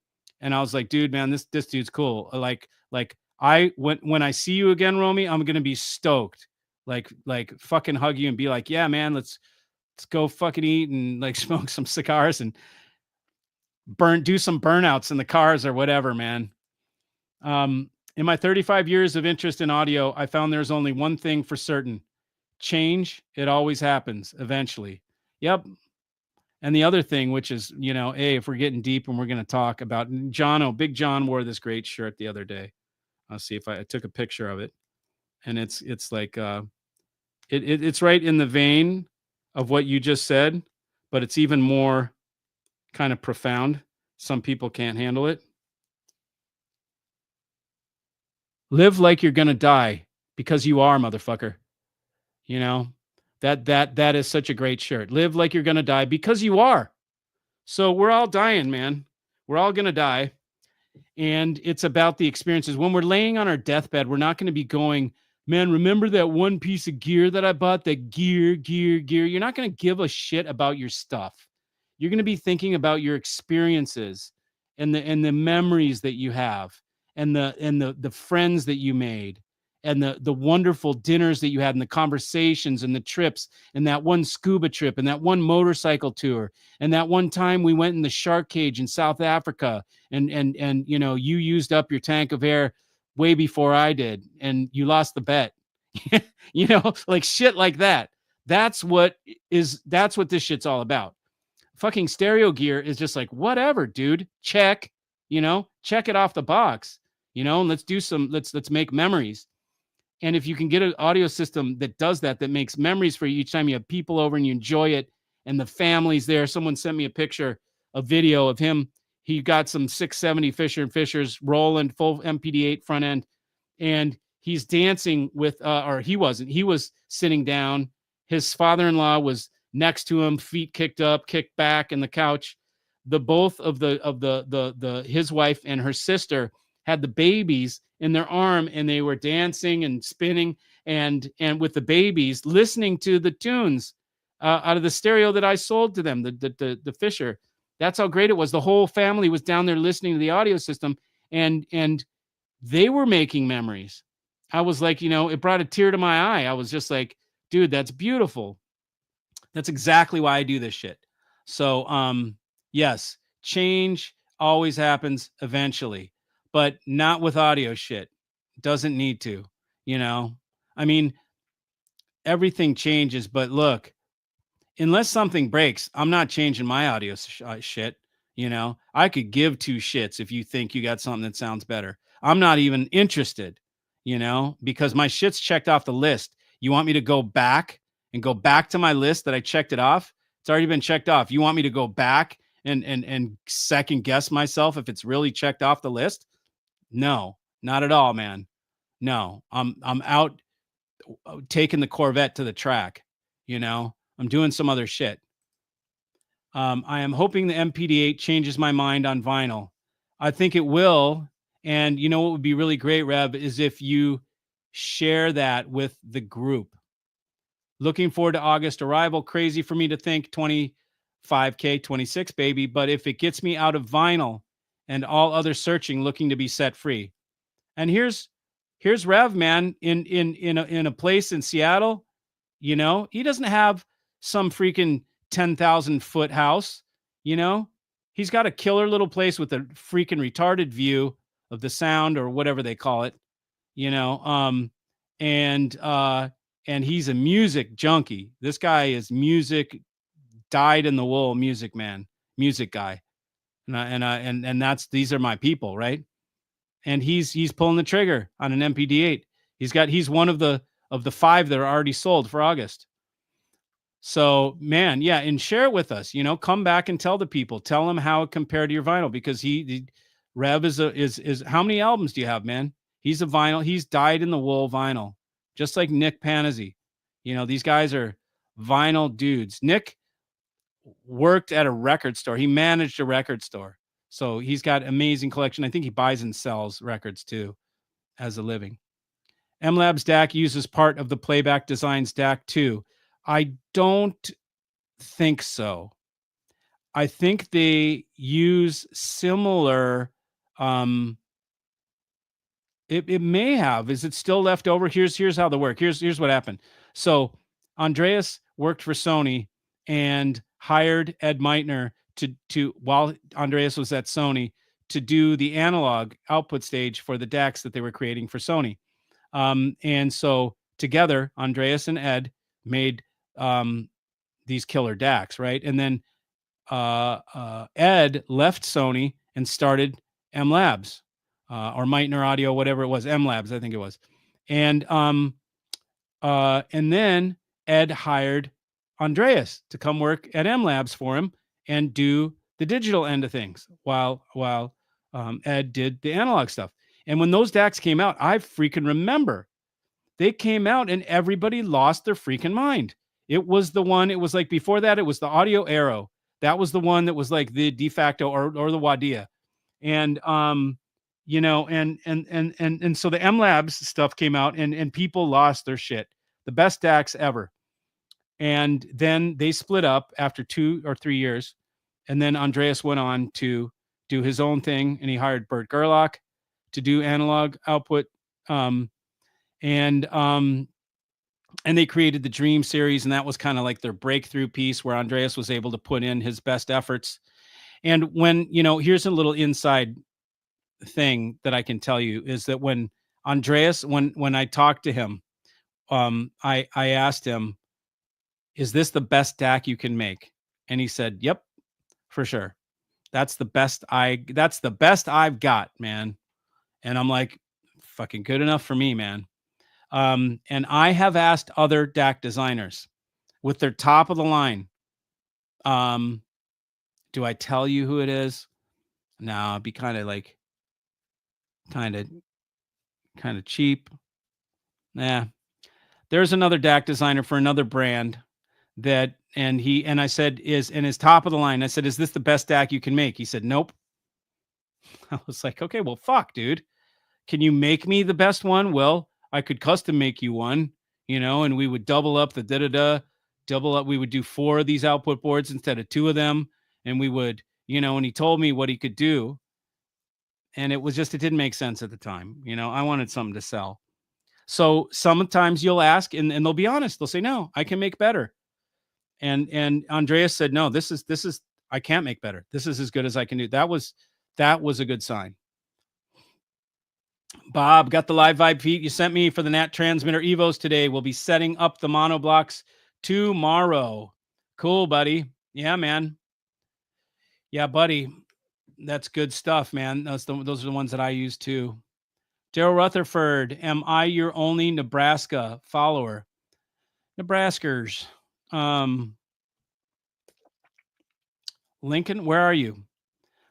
and I was like, dude, man, this dude's cool. Like I when I see you again, Romy, I'm gonna be stoked. Like fucking hug you and be like, yeah, man, let's go fucking eat and like smoke some cigars and do some burnouts in the cars or whatever, man. In my 35 years of interest in audio, I found there's only one thing for certain: change. It always happens eventually. Yep. And the other thing, which is, hey, if we're getting deep and we're going to talk about Big John wore this great shirt the other day. I'll see if I took a picture of it, and it's like, it's right in the vein of what you just said, but it's even more kind of profound. Some people can't handle it. Live like you're gonna die, because you are, motherfucker. You know, that is such a great shirt. Live like you're gonna die, because you are. So we're all dying, man. We're all gonna die. And it's about the experiences. When we're laying on our deathbed, we're not going to be going, man, remember that one piece of gear that I bought? That gear. You're not going to give a shit about your stuff. You're going to be thinking about your experiences and the memories that you have, and the friends that you made, and the wonderful dinners that you had and the conversations and the trips and that one scuba trip and that one motorcycle tour and that one time we went in the shark cage in South Africa and you know, you used up your tank of air way before I did and you lost the bet. You know, like shit like that. That's what this shit's all about. Fucking stereo gear is just like, whatever, dude. Check, you know, check it off the box, you know, and let's make memories. And if you can get an audio system that does that, that makes memories for you each time you have people over and you enjoy it and the family's there. Someone sent me a video of him. He got some 670 Fisher and Fishers rolling full MPD8 front end and he's dancing with or he wasn't, he was sitting down. His father-in-law was next to him, feet kicked up, kicked back in the couch. The both of the his wife and her sister had the babies in their arm and they were dancing and spinning and with the babies listening to the tunes out of the stereo that I sold to them, the Fisher. That's how great it was. The whole family was down there listening to the audio system and they were making memories. I was like, you know, it brought a tear to my eye. I was just like, dude, that's beautiful. That's exactly why I do this shit. So, yes, change always happens eventually, but not with audio shit. Doesn't need to, you know? I mean, everything changes, but look, unless something breaks, I'm not changing my audio shit. You know, I could give two shits if you think you got something that sounds better. I'm not even interested, you know, because my shit's checked off the list. You want me to go back and go back to my list that I checked it off? It's already been checked off. You want me to go back and second guess myself if it's really checked off the list? No, not at all, man. No, I'm out taking the Corvette to the track, you know. I'm doing some other shit. I am hoping the MPD8 changes my mind on vinyl. I think it will. And you know what would be really great, Rev, is if you share that with the group. Looking forward to August arrival. Crazy for me to think 25K, 26, baby. But if it gets me out of vinyl and all other searching, looking to be set free. And here's Rev, man, in a place in Seattle. You know, he doesn't have some freaking 10,000 foot house. You know, he's got a killer little place with a freaking retarded view of the sound or whatever they call it, you know, and he's a music junkie. This guy is music, dyed in the wool music, man, music guy. And that's, these are my people, right? And he's pulling the trigger on an MPD8. He's one of the 5 that are already sold for August. So, man, yeah, and share it with us. You know, come back and tell the people. Tell them how it compared to your vinyl, because Rev is how many albums do you have, man? He's a vinyl. He's dyed in the wool vinyl, just like Nick Panizzi. You know, these guys are vinyl dudes. Nick worked at a record store. He managed a record store, so he's got amazing collection. I think he buys and sells records too, as a living. MLab's DAC uses part of the Playback Designs DAC too. I don't think so. I think they use similar. It may have. Is it still left over? Here's how they work. Here's what happened. So Andreas worked for Sony and hired Ed Meitner to while Andreas was at Sony to do the analog output stage for the DACs that they were creating for Sony. And so together, Andreas and Ed made these killer DACs, right? And then Ed left Sony and started MLabs or Meitner Audio, whatever it was, MLabs, I think it was. And then Ed hired Andreas to come work at MLabs for him and do the digital end of things while Ed did the analog stuff. And when those DACs came out, I freaking remember they came out and everybody lost their freaking mind. It was the one, it was like before that, it was the Audio Arrow. That was the one that was like the de facto or the Wadia. And, you know, and so the MLabs stuff came out and people lost their shit. The best DACs ever. And then they split up after 2 or 3 years. And then Andreas went on to do his own thing and he hired Bert Gerlach to do analog output. And and they created the Dream series, and that was kind of like their breakthrough piece where Andreas was able to put in his best efforts. And when, here's a little inside thing that I can tell you is that when Andreas, when I talked to him, I asked him, "Is this the best DAC you can make?" And he said, "Yep, for sure. That's the best I've got, man." And I'm like, "Fucking good enough for me, man." And I have asked other DAC designers with their top of the line. Um, do I tell you who it is? No, it'd be kind of like kind of kind of cheap. Nah. There's another DAC designer for another brand that and I said, "Is in his top of the line." I said, "Is this the best DAC you can make?" He said, "Nope." I was like, "Okay, well, fuck, dude. Can you make me the best one?" Well, I could custom make you one, and we would double up the double up. We would do 4 of these output boards instead of 2 of them. And we would, and he told me what he could do. And it didn't make sense at the time. I wanted something to sell. So sometimes you'll ask and they'll be honest. They'll say, "No, I can make better." And Andreas said, "No, this is I can't make better. This is as good as I can do." That was a good sign. Bob, got the live vibe feed you sent me for the Nat Transmitter Evos today. We'll be setting up the mono blocks tomorrow. Cool, buddy. Yeah, man. Yeah, buddy. That's good stuff, man. Those are the ones that I use too. Daryl Rutherford, am I your only Nebraska follower? Nebraskers. Um, Lincoln, where are you? I'm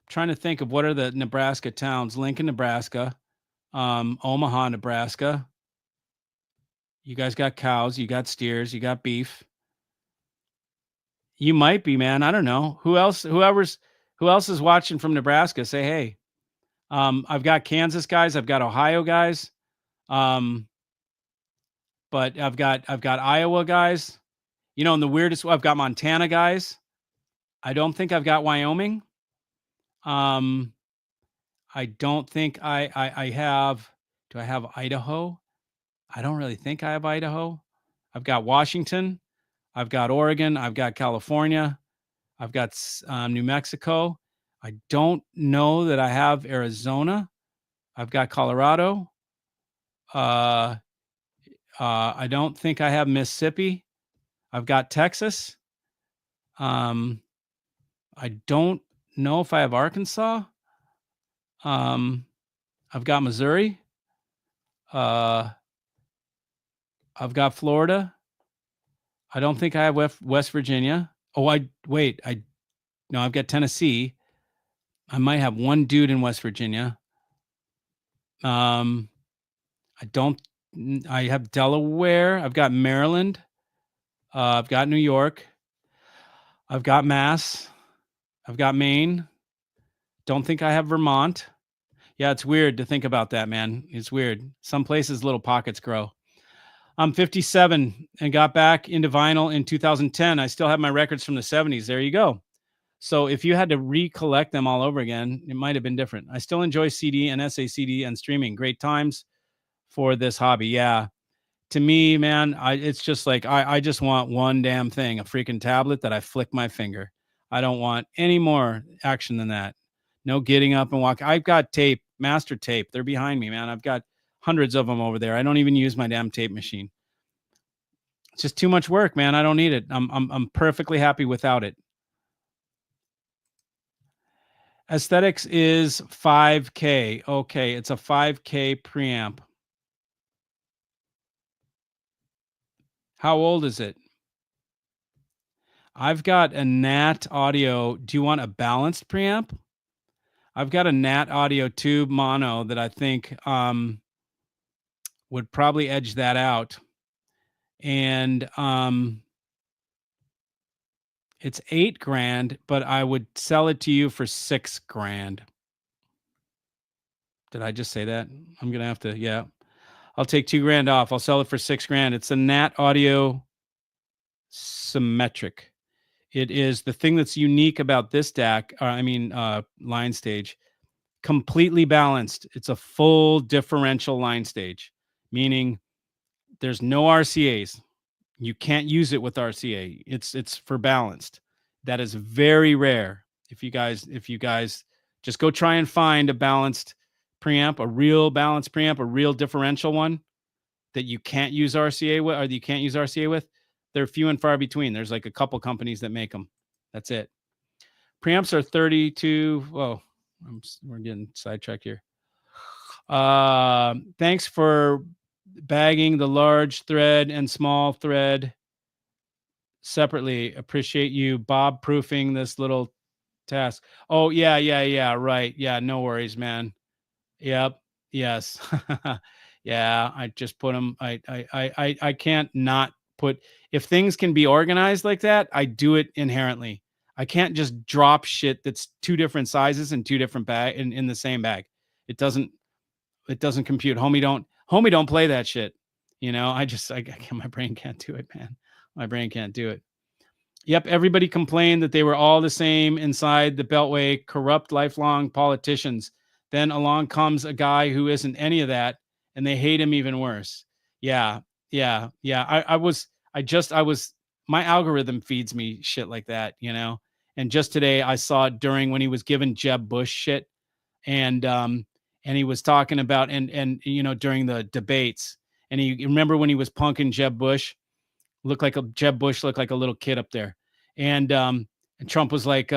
trying to think of what are the Nebraska towns. Lincoln, Nebraska. Omaha, Nebraska. You guys got cows, you got steers, you got beef. You might be, man. I don't know. Who else is watching from Nebraska? Say hey. I've got Kansas guys, I've got Ohio guys. Um, but I've got Iowa guys. And the weirdest I've got Montana guys. I don't think I've got Wyoming. Um, I don't think I have. Do I have Idaho? I don't really think I have Idaho. I've got Washington. I've got Oregon. I've got California. I've got New Mexico. I don't know that I have Arizona. I've got Colorado. Uh, I don't think I have Mississippi. I've got Texas. Um, I don't know if I have Arkansas. Um, I've got Missouri. Uh, I've got Florida. I don't think I have West Virginia. Oh, no, I've got Tennessee. I might have one dude in West Virginia. I don't. I have Delaware. I've got Maryland. I've got New York. I've got Mass. I've got Maine. Don't think I have Vermont. Yeah, it's weird to think about that, man. It's weird. Some places little pockets grow. I'm 57 and got back into vinyl in 2010. I still have my records from the 70s. There you go. So if you had to recollect them all over again, it might have been different. I still enjoy CD and SACD and streaming. Great times for this hobby. Yeah. To me, man, it's just like I just want one damn thing, a freaking tablet that I flick my finger. I don't want any more action than that. No getting up and walking. I've got tape, master tape. They're behind me, man. I've got hundreds of them over there. I don't even use my damn tape machine. It's just too much work, man. I don't need it. I'm perfectly happy without it. Aesthetics is 5K. Okay, it's a 5K preamp. How old is it? I've got a Nat Audio. Do you want a balanced preamp? I've got a Nat Audio tube mono that I think would probably edge that out. And it's $8,000, but I would sell it to you for $6,000. Did I just say that? I'm gonna have to, yeah. I'll take $2,000 off. I'll sell it for $6,000. It's a Nat Audio Symmetric. It is the thing that's unique about this DAC, line stage, completely balanced. It's a full differential line stage, meaning There's no RCAs. You can't use it with RCA. It's for balanced. That is very rare. If you guys just go try and find a balanced preamp, a real balanced preamp, a real differential one that you can't use RCA with, or that you can't use RCA with, they're few and far between. There's like a couple companies that make them. That's it. Preamps are 32. Whoa, we're getting sidetracked here. Thanks for bagging the large thread and small thread separately. Appreciate you Bob proofing this little task. Oh yeah, right. Yeah, no worries, man. Yep. Yes. Yeah, I just put them. I can't not put, if things can be organized like that, I do it inherently. I can't just drop shit that's two different sizes and two different bag in the same bag. It doesn't compute. Homie don't play that shit. My brain can't do it, man. My brain can't do it. Yep, everybody complained that they were all the same inside the Beltway, corrupt, lifelong politicians. Then along comes a guy who isn't any of that, and they hate him even worse. Yeah, yeah. My algorithm feeds me shit like that, And just today I saw it during when he was giving Jeb Bush shit, and he was talking about during the debates, and he remember when he was punking Jeb Bush. Jeb Bush looked like a little kid up there. And Trump was like,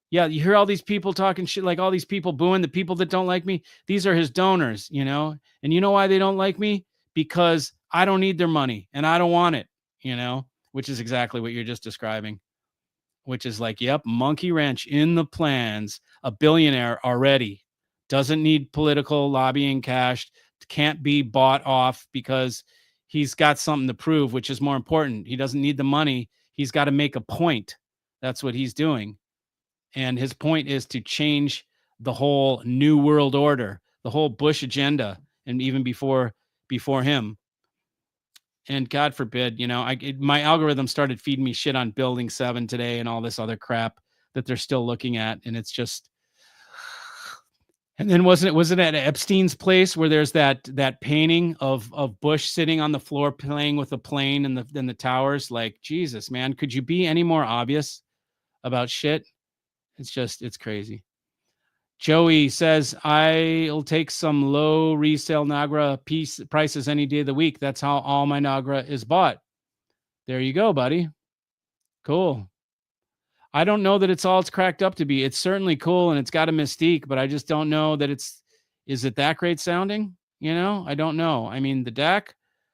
yeah, you hear all these people talking shit, like all these people booing the people that don't like me. These are his donors, and you know why they don't like me? Because I don't need their money and I don't want it, which is exactly what you're just describing, which is like, yep, monkey wrench in the plans, a billionaire already, doesn't need political lobbying cash, can't be bought off because he's got something to prove, which is more important. He doesn't need the money. He's got to make a point. That's what he's doing. And his point is to change the whole new world order, the whole Bush agenda, and even before him. And God forbid, my algorithm started feeding me shit on Building 7 today and all this other crap that they're still looking at. And it's just, and then was it at Epstein's place where there's that painting of Bush sitting on the floor playing with a plane and the towers? Like, Jesus, man, could you be any more obvious about shit? It's crazy. Joey says, I'll take some low resale Nagra prices any day of the week. That's how all my Nagra is bought. There you go, buddy. Cool. I don't know that it's all it's cracked up to be. It's certainly cool and it's got a mystique, but I just don't know that is it that great sounding? I don't know. I mean, the DAC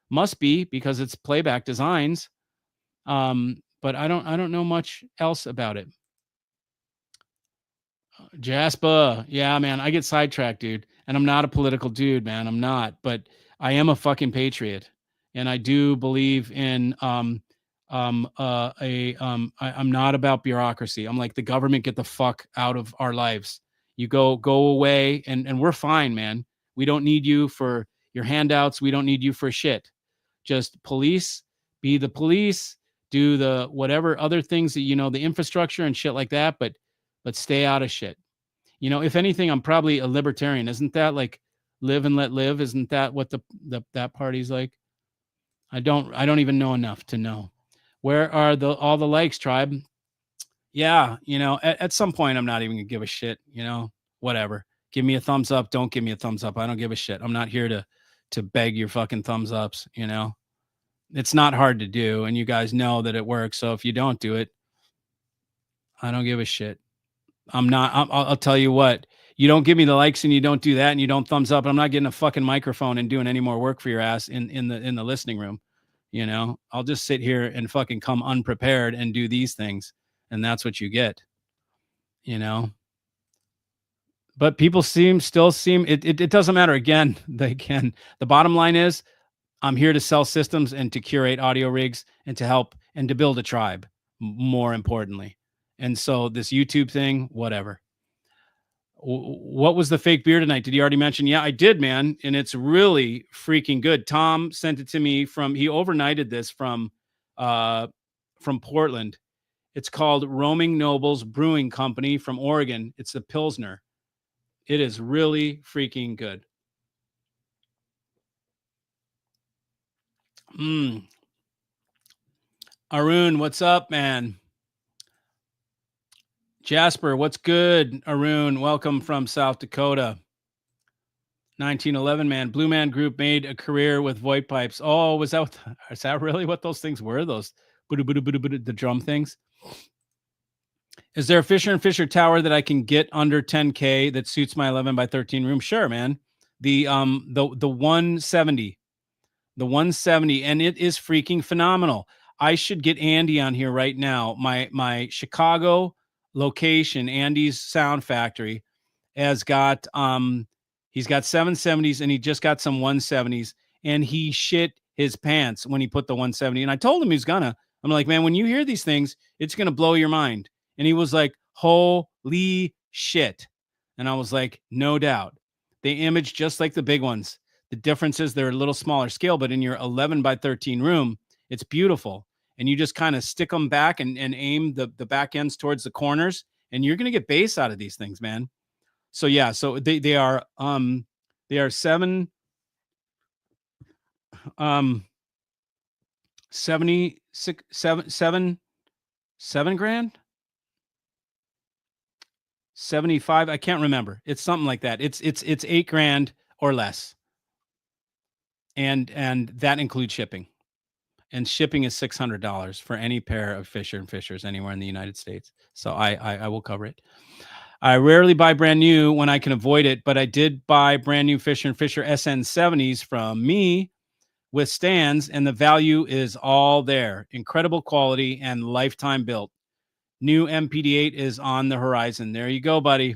must be because it's playback designs. But I don't know much else about it. Jasper. Yeah, man, I get sidetracked, dude. And I'm not a political dude, man. I'm not, but I am a fucking patriot. And I do believe in I'm not about bureaucracy. I'm like, the government, get the fuck out of our lives. You go away and we're fine, man. We don't need you for your handouts. We don't need you for shit. Just police, be the police, do the whatever other things that the infrastructure and shit like that, but stay out of shit. If anything, I'm probably a libertarian. Isn't that like live and let live? Isn't that what that party's like? I don't even know enough to know. Where are all the likes, tribe? Yeah, at some point I'm not even gonna give a shit, whatever. Give me a thumbs up, don't give me a thumbs up. I don't give a shit. I'm not here to beg your fucking thumbs ups, It's not hard to do, and you guys know that it works. So if you don't do it, I don't give a shit. I'll tell you what, you don't give me the likes and you don't do that and you don't thumbs up, I'm not getting a fucking microphone and doing any more work for your ass in the listening room. I'll just sit here and fucking come unprepared and do these things. And that's what you get, but people still seem, it doesn't matter. Again, the bottom line is I'm here to sell systems and to curate audio rigs and to help and to build a tribe, more importantly. And so this YouTube thing, whatever. What was the fake beer tonight? Did he already mention? Yeah, I did, man. And it's really freaking good. Tom sent it to me he overnighted this from Portland. It's called Roaming Nobles Brewing Company from Oregon. It's a Pilsner. It is really freaking good. Arun, what's up, man? Jasper, what's good? Arun, welcome from South Dakota. 1911, man. Blue Man Group made a career with VoIP pipes. Oh, is that really what those things were? Those the drum things? Is there a Fisher and Fisher tower that I can get under 10K that suits my 11 by 13 room? Sure, man. The 170, the 170, and it is freaking phenomenal. I should get Andy on here right now. My Chicago location, Andy's Sound Factory, has got he's got 770s and he just got some 170s, and he shit his pants when he put the 170. And I told him he's gonna. I'm like, man, when you hear these things, it's gonna blow your mind. And he was like, holy shit. And I was like, no doubt. They image just like the big ones. The difference is they're a little smaller scale, but in your 11 by 13 room, it's beautiful. And you just kind of stick them back and aim the back ends towards the corners, and you're going to get bass out of these things, man. So yeah, so they are seven 76 7 grand 75. I can't remember. It's something like that. It's 8 grand or less, and that includes shipping. And shipping is $600 for any pair of Fisher and Fishers anywhere in the United States. So I will cover it. I rarely buy brand new when I can avoid it, but I did buy brand new Fisher and Fisher SN70s from me with stands, and the value is all there. Incredible quality and lifetime built. New MPD8 is on the horizon. There you go, buddy.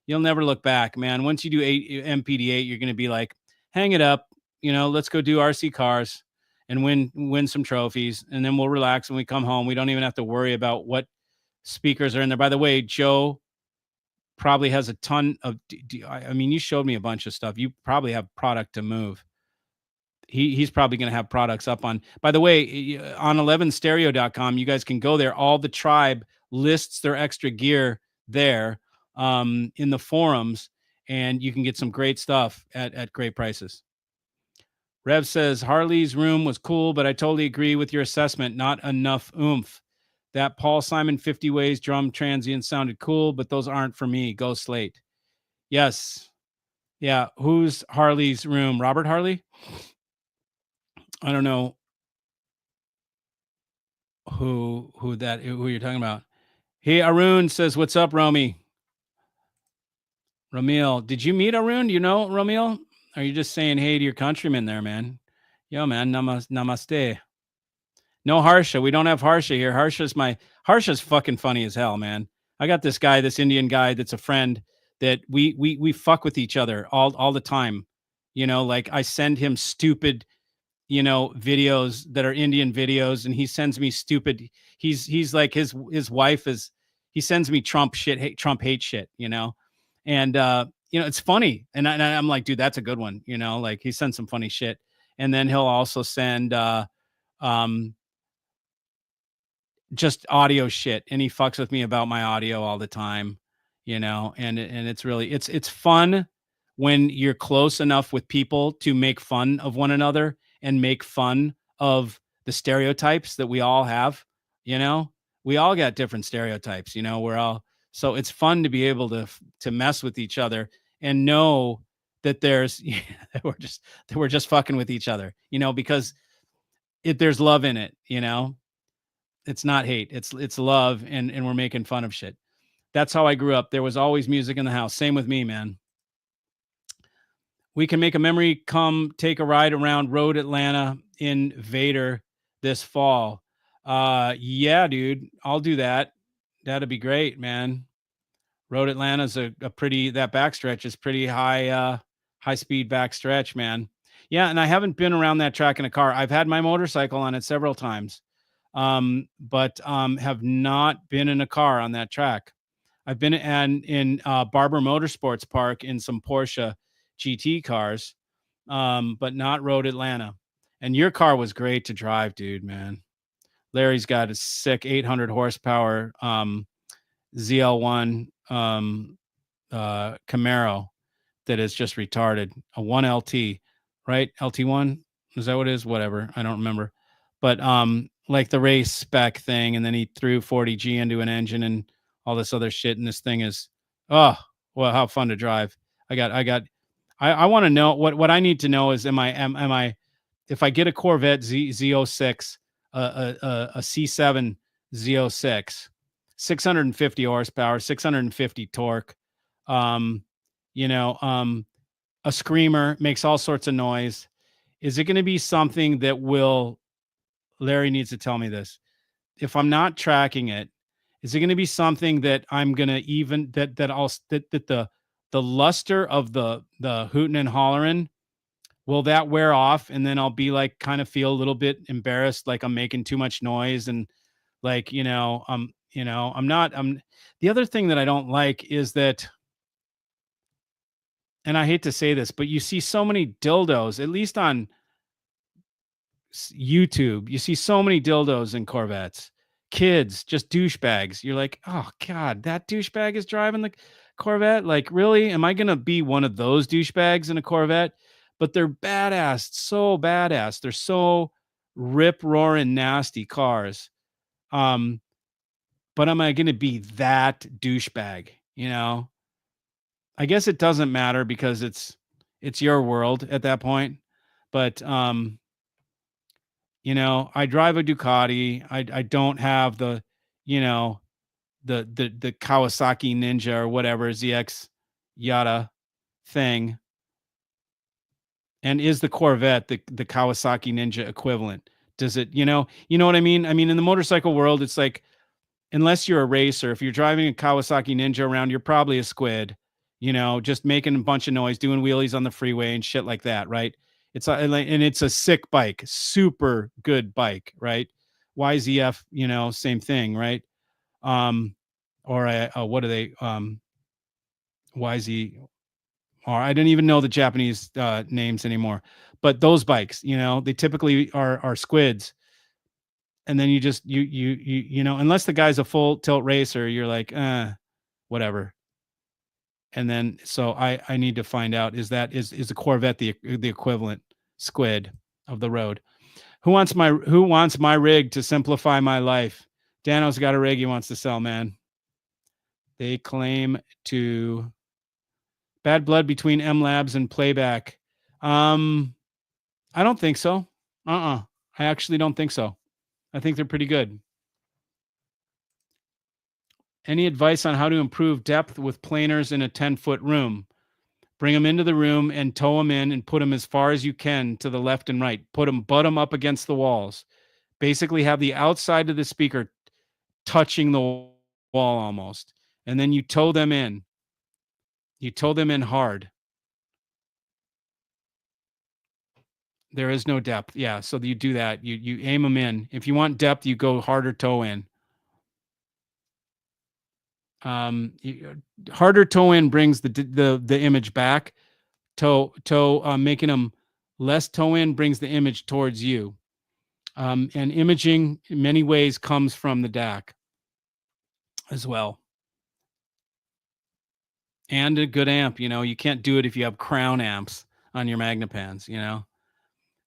You'll never look back, man. Once you do MPD8, you're going to be like, hang it up. Let's go do RC cars and win some trophies, and then we'll relax when we come home. We don't even have to worry about what speakers are in there. By the way, Joe probably has a ton of. I mean, you showed me a bunch of stuff. You probably have product to move. He's probably going to have products up on. By the way, on 11stereo.com, you guys can go there. All the tribe lists their extra gear there in the forums, and you can get some great stuff at great prices. Rev says Harley's room was cool, but I totally agree with your assessment. Not enough oomph. That Paul Simon 50 Ways drum transient sounded cool, but those aren't for me. Go Slate. Yes. Yeah. Who's Harley's room? Robert Harley? I don't know who you're talking about. Hey, Arun says, what's up, Romy? Ramil, did you meet Arun? Do you know Ramil? Are you just saying hey to your countrymen there, man? Yo, man, namaste. No Harsha. We don't have Harsha here. Harsha's fucking funny as hell, man. I got this guy, this Indian guy that's a friend that we fuck with each other all the time. Like I send him stupid videos that are Indian videos, and he sends me stupid. He's like his wife is. He sends me Trump hate shit. And it's funny, and I'm like, dude, that's a good one. Like he sends some funny shit, and then he'll also send just audio shit, and he fucks with me about my audio all the time. And it's really it's fun when you're close enough with people to make fun of one another and make fun of the stereotypes that we all have. We all got different stereotypes. So it's fun to be able to mess with each other and know that that we're just fucking with each other, because there's love in it. It's not hate, it's love, and we're making fun of shit. That's how I grew up. There was always music in the house. Same with me, man. We can make a memory come take a ride around Road Atlanta in Vader this fall. Yeah, dude, I'll do that. That'd be great, man. Road Atlanta's a pretty, that backstretch is pretty high speed backstretch, man. Yeah, and I haven't been around that track in a car. I've had my motorcycle on it several times, but have not been in a car on that track. I've been in Barber Motorsports Park in some Porsche GT cars, but not Road Atlanta. And your car was great to drive, dude, man. Larry's got a sick 800 horsepower ZL1 Camaro that is just retarded. A 1LT, right? LT1, Is that what it is? Whatever. I don't remember. But like the race spec thing, and then he threw 40G into an engine and all this other shit. And this thing is, oh, well, how fun to drive. I want to know what I need to know is am I if I get a Corvette Z06, a C7 Z06, 650 horsepower, 650 torque, um, you know, a screamer, makes all sorts of noise. Is it going to be something that will, Larry needs to tell me this. If I'm not tracking it, is it going to be something that I'm going to even, that I'll, that the luster of the hooting and hollering, will that wear off? And then I'll be like, kind of feel a little bit embarrassed, like I'm making too much noise. And like, the other thing that I don't like is that, and I hate to say this, but you see so many dildos, at least on YouTube, you see so many dildos in Corvettes. Kids, just douchebags. You're like, oh God, that douchebag is driving the Corvette. Like, really? Am I gonna be one of those douchebags in a Corvette? But they're badass, so badass. They're so rip roaring nasty cars. Um, but am I gonna be that douchebag? I guess it doesn't matter because it's your world at that point. But I drive a Ducati. I don't have the, you know, the Kawasaki Ninja or whatever ZX yada thing. And is the Corvette the Kawasaki Ninja equivalent? Does it, you know what I mean? I mean, in the motorcycle world, it's like, unless you're a racer, if you're driving a Kawasaki Ninja around, you're probably a squid, just making a bunch of noise, doing wheelies on the freeway and shit like that, right? And it's a sick bike, super good bike, right? YZF, same thing, right? Um, or what are they? YZ, or I didn't even know the Japanese names anymore. But those bikes, they typically are squids. And then you just unless the guy's a full tilt racer, you're like, whatever. And then so I need to find out, is the Corvette the equivalent squid of the road? Who wants my rig to simplify my life? Dano's got a rig he wants to sell, man. They claim to bad blood between M Labs and Playback. I don't think so. I actually don't think so. I think they're pretty good. Any advice on how to improve depth with planers in a 10-foot room? Bring them into the room and tow them in and put them as far as you can to the left and right. Butt them up against the walls. Basically have the outside of the speaker touching the wall almost. And then you tow them in. You tow them in hard. There is no depth. Yeah, so you do that. You aim them in. If you want depth, you go harder toe in. Harder toe in brings the image back. Making them less toe in brings the image towards you. And imaging in many ways comes from the DAC as well. And a good amp, you can't do it if you have crown amps on your Magnapans,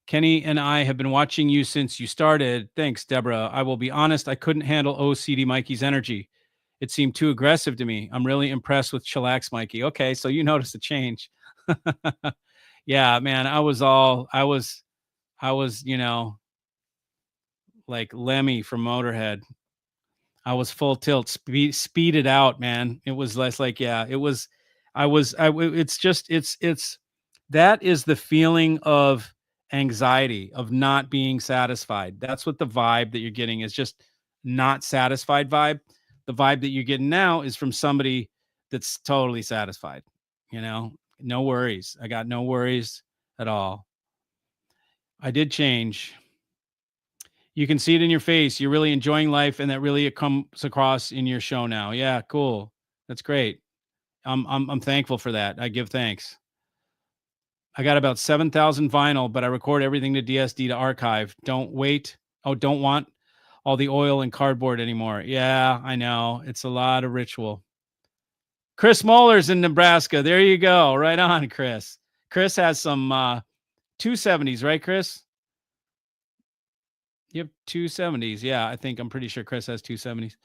Kenny and I have been watching you since you started. Thanks, Deborah. I will be honest, I couldn't handle OCD Mikey's energy. It seemed too aggressive to me. I'm really impressed with Chillax Mikey. Okay, so you noticed a change. Yeah, man, I was, like Lemmy from Motorhead. I was full tilt, speed it out, man. It was less like, yeah, it was, it's just, that is the feeling of anxiety, of not being satisfied. That's what the vibe that you're getting is, just not satisfied vibe. The vibe that you're getting now is from somebody that's totally satisfied, no worries. I got no worries at all. I did change. You can see it in your face. You're really enjoying life, and that really comes across in your show now. Yeah, cool. That's great. I'm thankful for that. I give thanks. I got about 7,000 vinyl, but I record everything to DSD to archive. Don't want all the oil and cardboard anymore. Yeah, I know. It's a lot of ritual. Chris Moller's in Nebraska. There you go. Right on, Chris. Chris has some 270s, right, Chris? You have 270s. Yeah, I'm pretty sure Chris has 270s.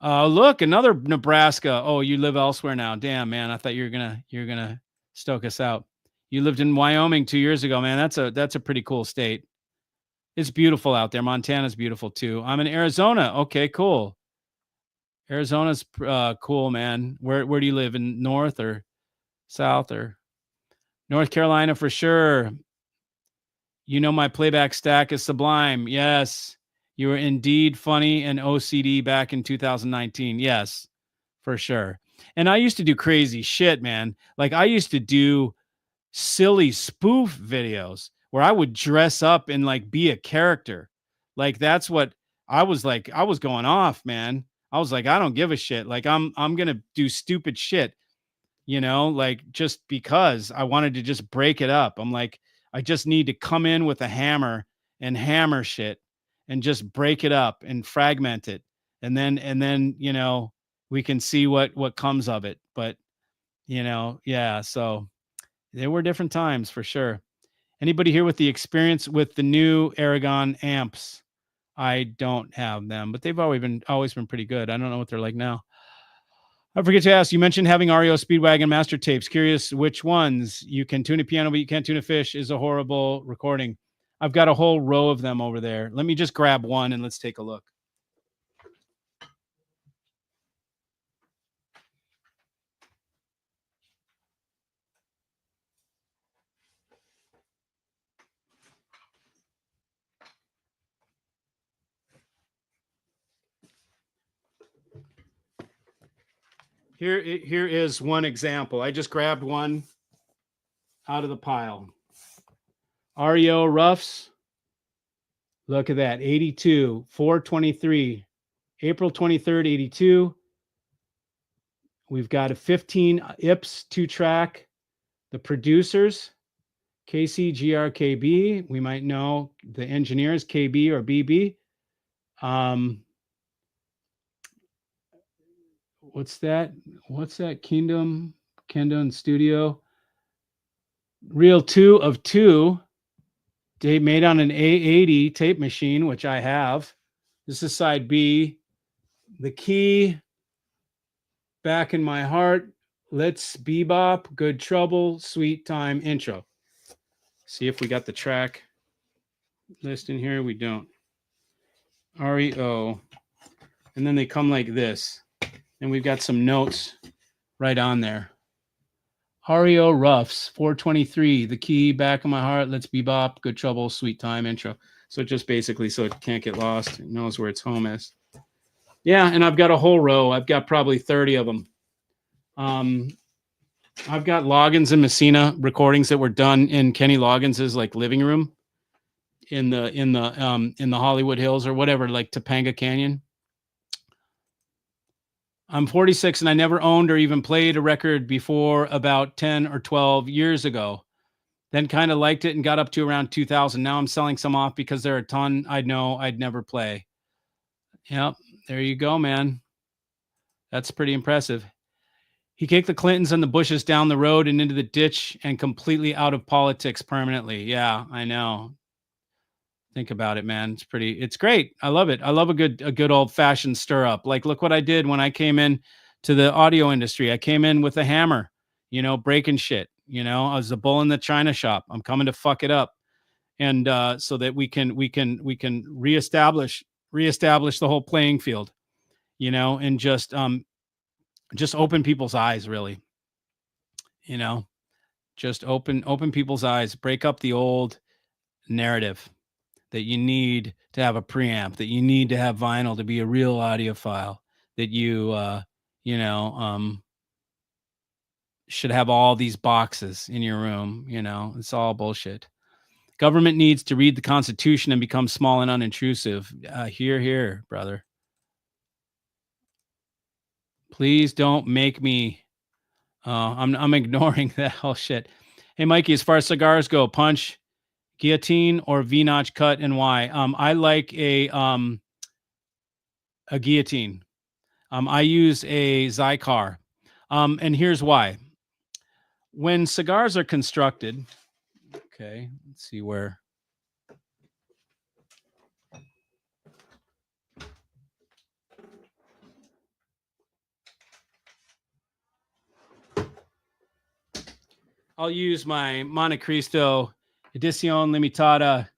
Look, another Nebraska. Oh, you live elsewhere now. Damn, man. I thought you're gonna stoke us out. You lived in Wyoming 2 years ago, man. That's a pretty cool state. It's beautiful out there. Montana's beautiful too. I'm in Arizona. Okay, cool. Arizona's cool, man. Where do you live? In North or South or North Carolina for sure? You know my playback stack is sublime. Yes. You were indeed funny and OCD back in 2019. Yes, for sure. And I used to do crazy shit, man. Like I used to do silly spoof videos where I would dress up and like be a character. Like that's what I was like. I was going off, man. I was like, I don't give a shit. Like I'm gonna do stupid shit, like just because I wanted to just break it up. I'm like, I just need to come in with a hammer and hammer shit and just break it up and fragment it. And then, we can see what comes of it. But, yeah, so there were different times for sure. Anybody here with the experience with the new Aragon amps? I don't have them, but they've always been pretty good. I don't know what they're like now. I forget to ask, you mentioned having REO Speedwagon master tapes. Curious which ones. You can tune a piano, but you can't tune a fish is a horrible recording. I've got a whole row of them over there. Let me just grab one and let's take a look. Here is one example. I just grabbed one out of the pile. REO Roughs. Look at that. 82, 423, April 23rd, 82. We've got a 15 IPS 2-track. The producers, KCGRKB. We might know the engineers, KB or BB. What's that? Kingdom Studio. Reel 2 of 2. They made on an A80 tape machine, which I have. This is side B. The Key, Back in My Heart, Let's Bebop, Good Trouble, Sweet Time, intro. See if we got the track list in here. We don't. REO. And then they come like this. And we've got some notes right on there. REO Roughs, 423, The Key, Back in My Heart, Let's Bebop, Good Trouble, Sweet Time, intro. So just basically so it can't get lost. It knows where its home is. Yeah, and I've got a whole row. I've got probably 30 of them. I've got Loggins and Messina recordings that were done in Kenny Loggins's like living room in the Hollywood Hills or whatever, like Topanga Canyon. I'm 46 and I never owned or even played a record before about 10 or 12 years ago. Then kind of liked it and got up to around 2000. Now I'm selling some off because there are a ton I know I'd never play. Yep, there you go, man. That's pretty impressive. He kicked the Clintons and the Bushes down the road and into the ditch and completely out of politics permanently. Yeah, I know. Think about it, man. It's great. I love it. I love a good old fashioned stir up. Like, look what I did when I came in to the audio industry. I came in with a hammer, breaking shit. I was the bull in the china shop. I'm coming to fuck it up. And so that we can reestablish the whole playing field, and just open people's eyes, really. Just open people's eyes, break up the old narrative that you need to have a preamp, that you need to have vinyl to be a real audiophile, that you should have all these boxes in your room. It's all bullshit. Government needs to read the Constitution and become small and unintrusive. Hear, hear, brother. Please don't make me. I'm ignoring that whole shit. Hey, Mikey, as far as cigars go, punch, guillotine, or V-notch cut, and why? I like a guillotine. I use a Cigar, and here's why. When cigars are constructed, okay, let's see where. I'll use my Montecristo Edición Limitada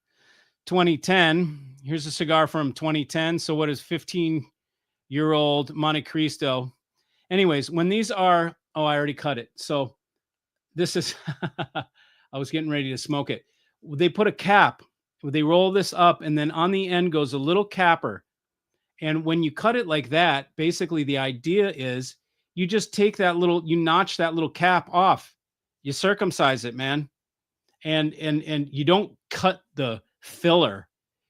2010. Here's a cigar from 2010. So what is 15-year-old Montecristo? Anyways, when these are, oh, I already cut it. So this is, I was getting ready to smoke it. They put a cap, they roll this up, and then on the end goes a little capper. And when you cut it like that, basically the idea is you just take that little, you notch that little cap off, you circumcise it, man. And you don't cut the filler.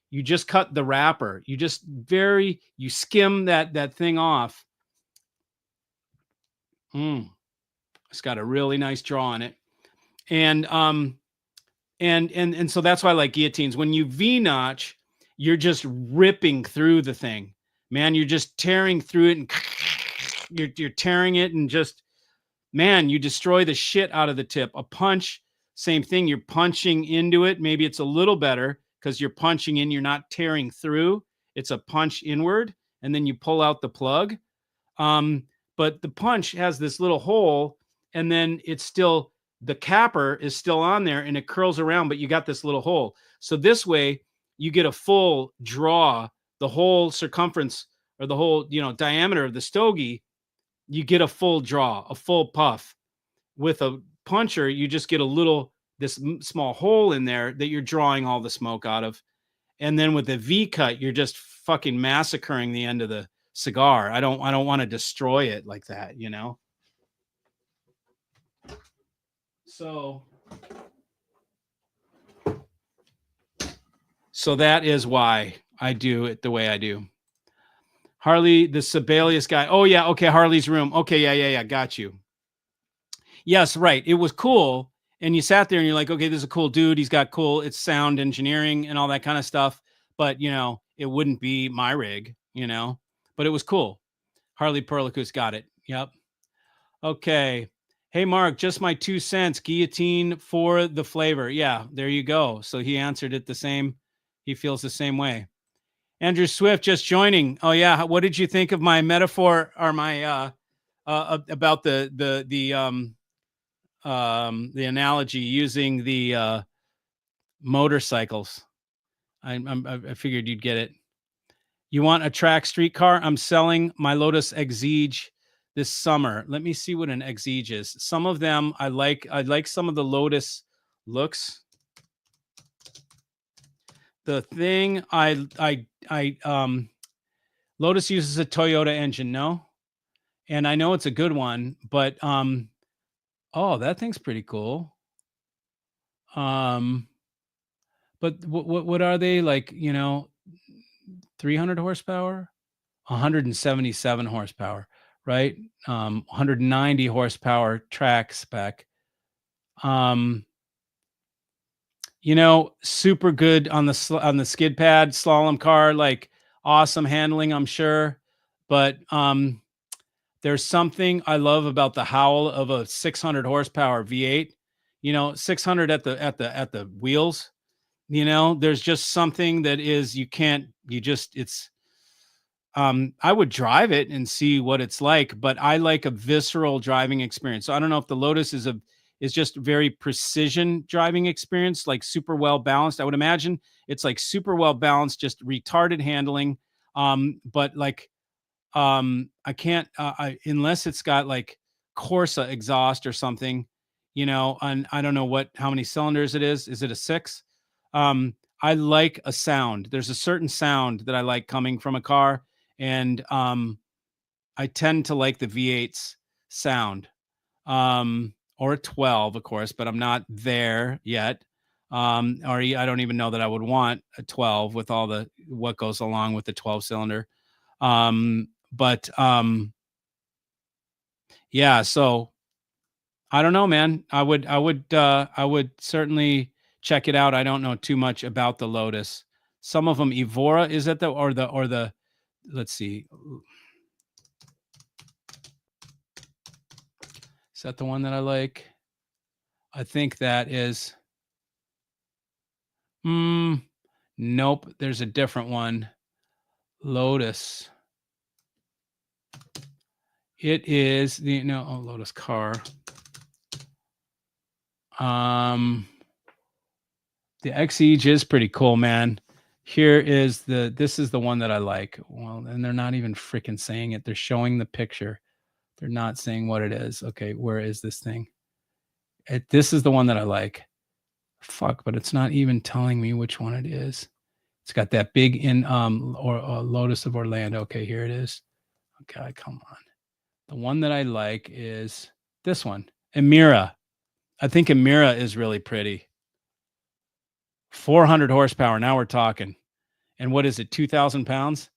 You just cut the wrapper. You just you skim that thing off. It's got a really nice draw on it. And so that's why I like guillotines. When you V-notch, you're just ripping through the thing, man. You're just tearing through it, and you're tearing it, and just, man, you destroy the shit out of the tip. A punch, same thing. You're punching into it. Maybe it's a little better because you're punching in. You're not tearing through. It's a punch inward, and then you pull out the plug. But the punch has this little hole, and then it's still, the capper is still on there, and it curls around, but you got this little hole. So this way you get a full draw, the whole circumference, or the whole, diameter of the stogie. You get a full draw, a full puff. With a puncher, you just get a little, this small hole in there that you're drawing all the smoke out of. And then with the V cut, you're just fucking massacring the end of the cigar. I don't want to destroy it like that, So that is why I do it the way I do. Harley, the Sibelius guy. Oh yeah, okay, Harley's room. Okay, yeah, got you. Yes, right. It was cool, and you sat there and you're like, okay, this is a cool dude. He's got cool, it's sound engineering and all that kind of stuff. But it wouldn't be my rig, But it was cool. Harley Perlicus got it. Yep. Okay. Hey, Mark, just my 2 cents. Guillotine for the flavor. Yeah, there you go. So he answered it the same. He feels the same way. Andrew Swift just joining. Oh yeah, what did you think of my metaphor, or my about the analogy using the motorcycles? I figured you'd get it. You want a track streetcar? I'm selling my Lotus Exige this summer. Let me see what an Exige is. Some of them I like. I like some of the Lotus looks. The thing Lotus uses a Toyota engine, no? And I know it's a good one, but oh, that thing's pretty cool. But what are they like, 300 horsepower, 177 horsepower, right? 190 horsepower track spec. Super good on the skid pad, slalom car, like awesome handling, I'm sure. But there's something I love about the howl of a 600 horsepower V8. 600 at the wheels. There's just something that is, I would drive it and see what it's like, but I like a visceral driving experience. So I don't know if the Lotus is just very precision driving experience, like super well balanced. I would imagine it's like super well balanced, just retarded handling. But like, I can't, unless it's got like Corsa exhaust or something, and I don't know how many cylinders it is. Is it a 6? I like a sound. There's a certain sound that I like coming from a car. And I tend to like the V8's sound, or a 12, of course, but I'm not there yet. Or I don't even know that I would want a 12 with all what goes along with the 12 cylinder. But yeah, so I don't know, man. I would certainly check it out. I don't know too much about the Lotus. Some of them, Evora, is it or the let's see. Is that the one that I like? I think that is. Nope. There's a different one. Lotus. It is Lotus car. The Exige is pretty cool, man. Here is this is the one that I like. Well, and they're not even freaking saying it. They're showing the picture. They're not saying what it is. Okay, where is this thing? This is the one that I like. Fuck, but it's not even telling me which one it is. It's got that big Lotus of Orlando. Okay, here it is. Okay, come on. The one that I like is this one, Emira. I think Emira is really pretty. 400 horsepower. Now we're talking. And what is it? 2,000 pounds.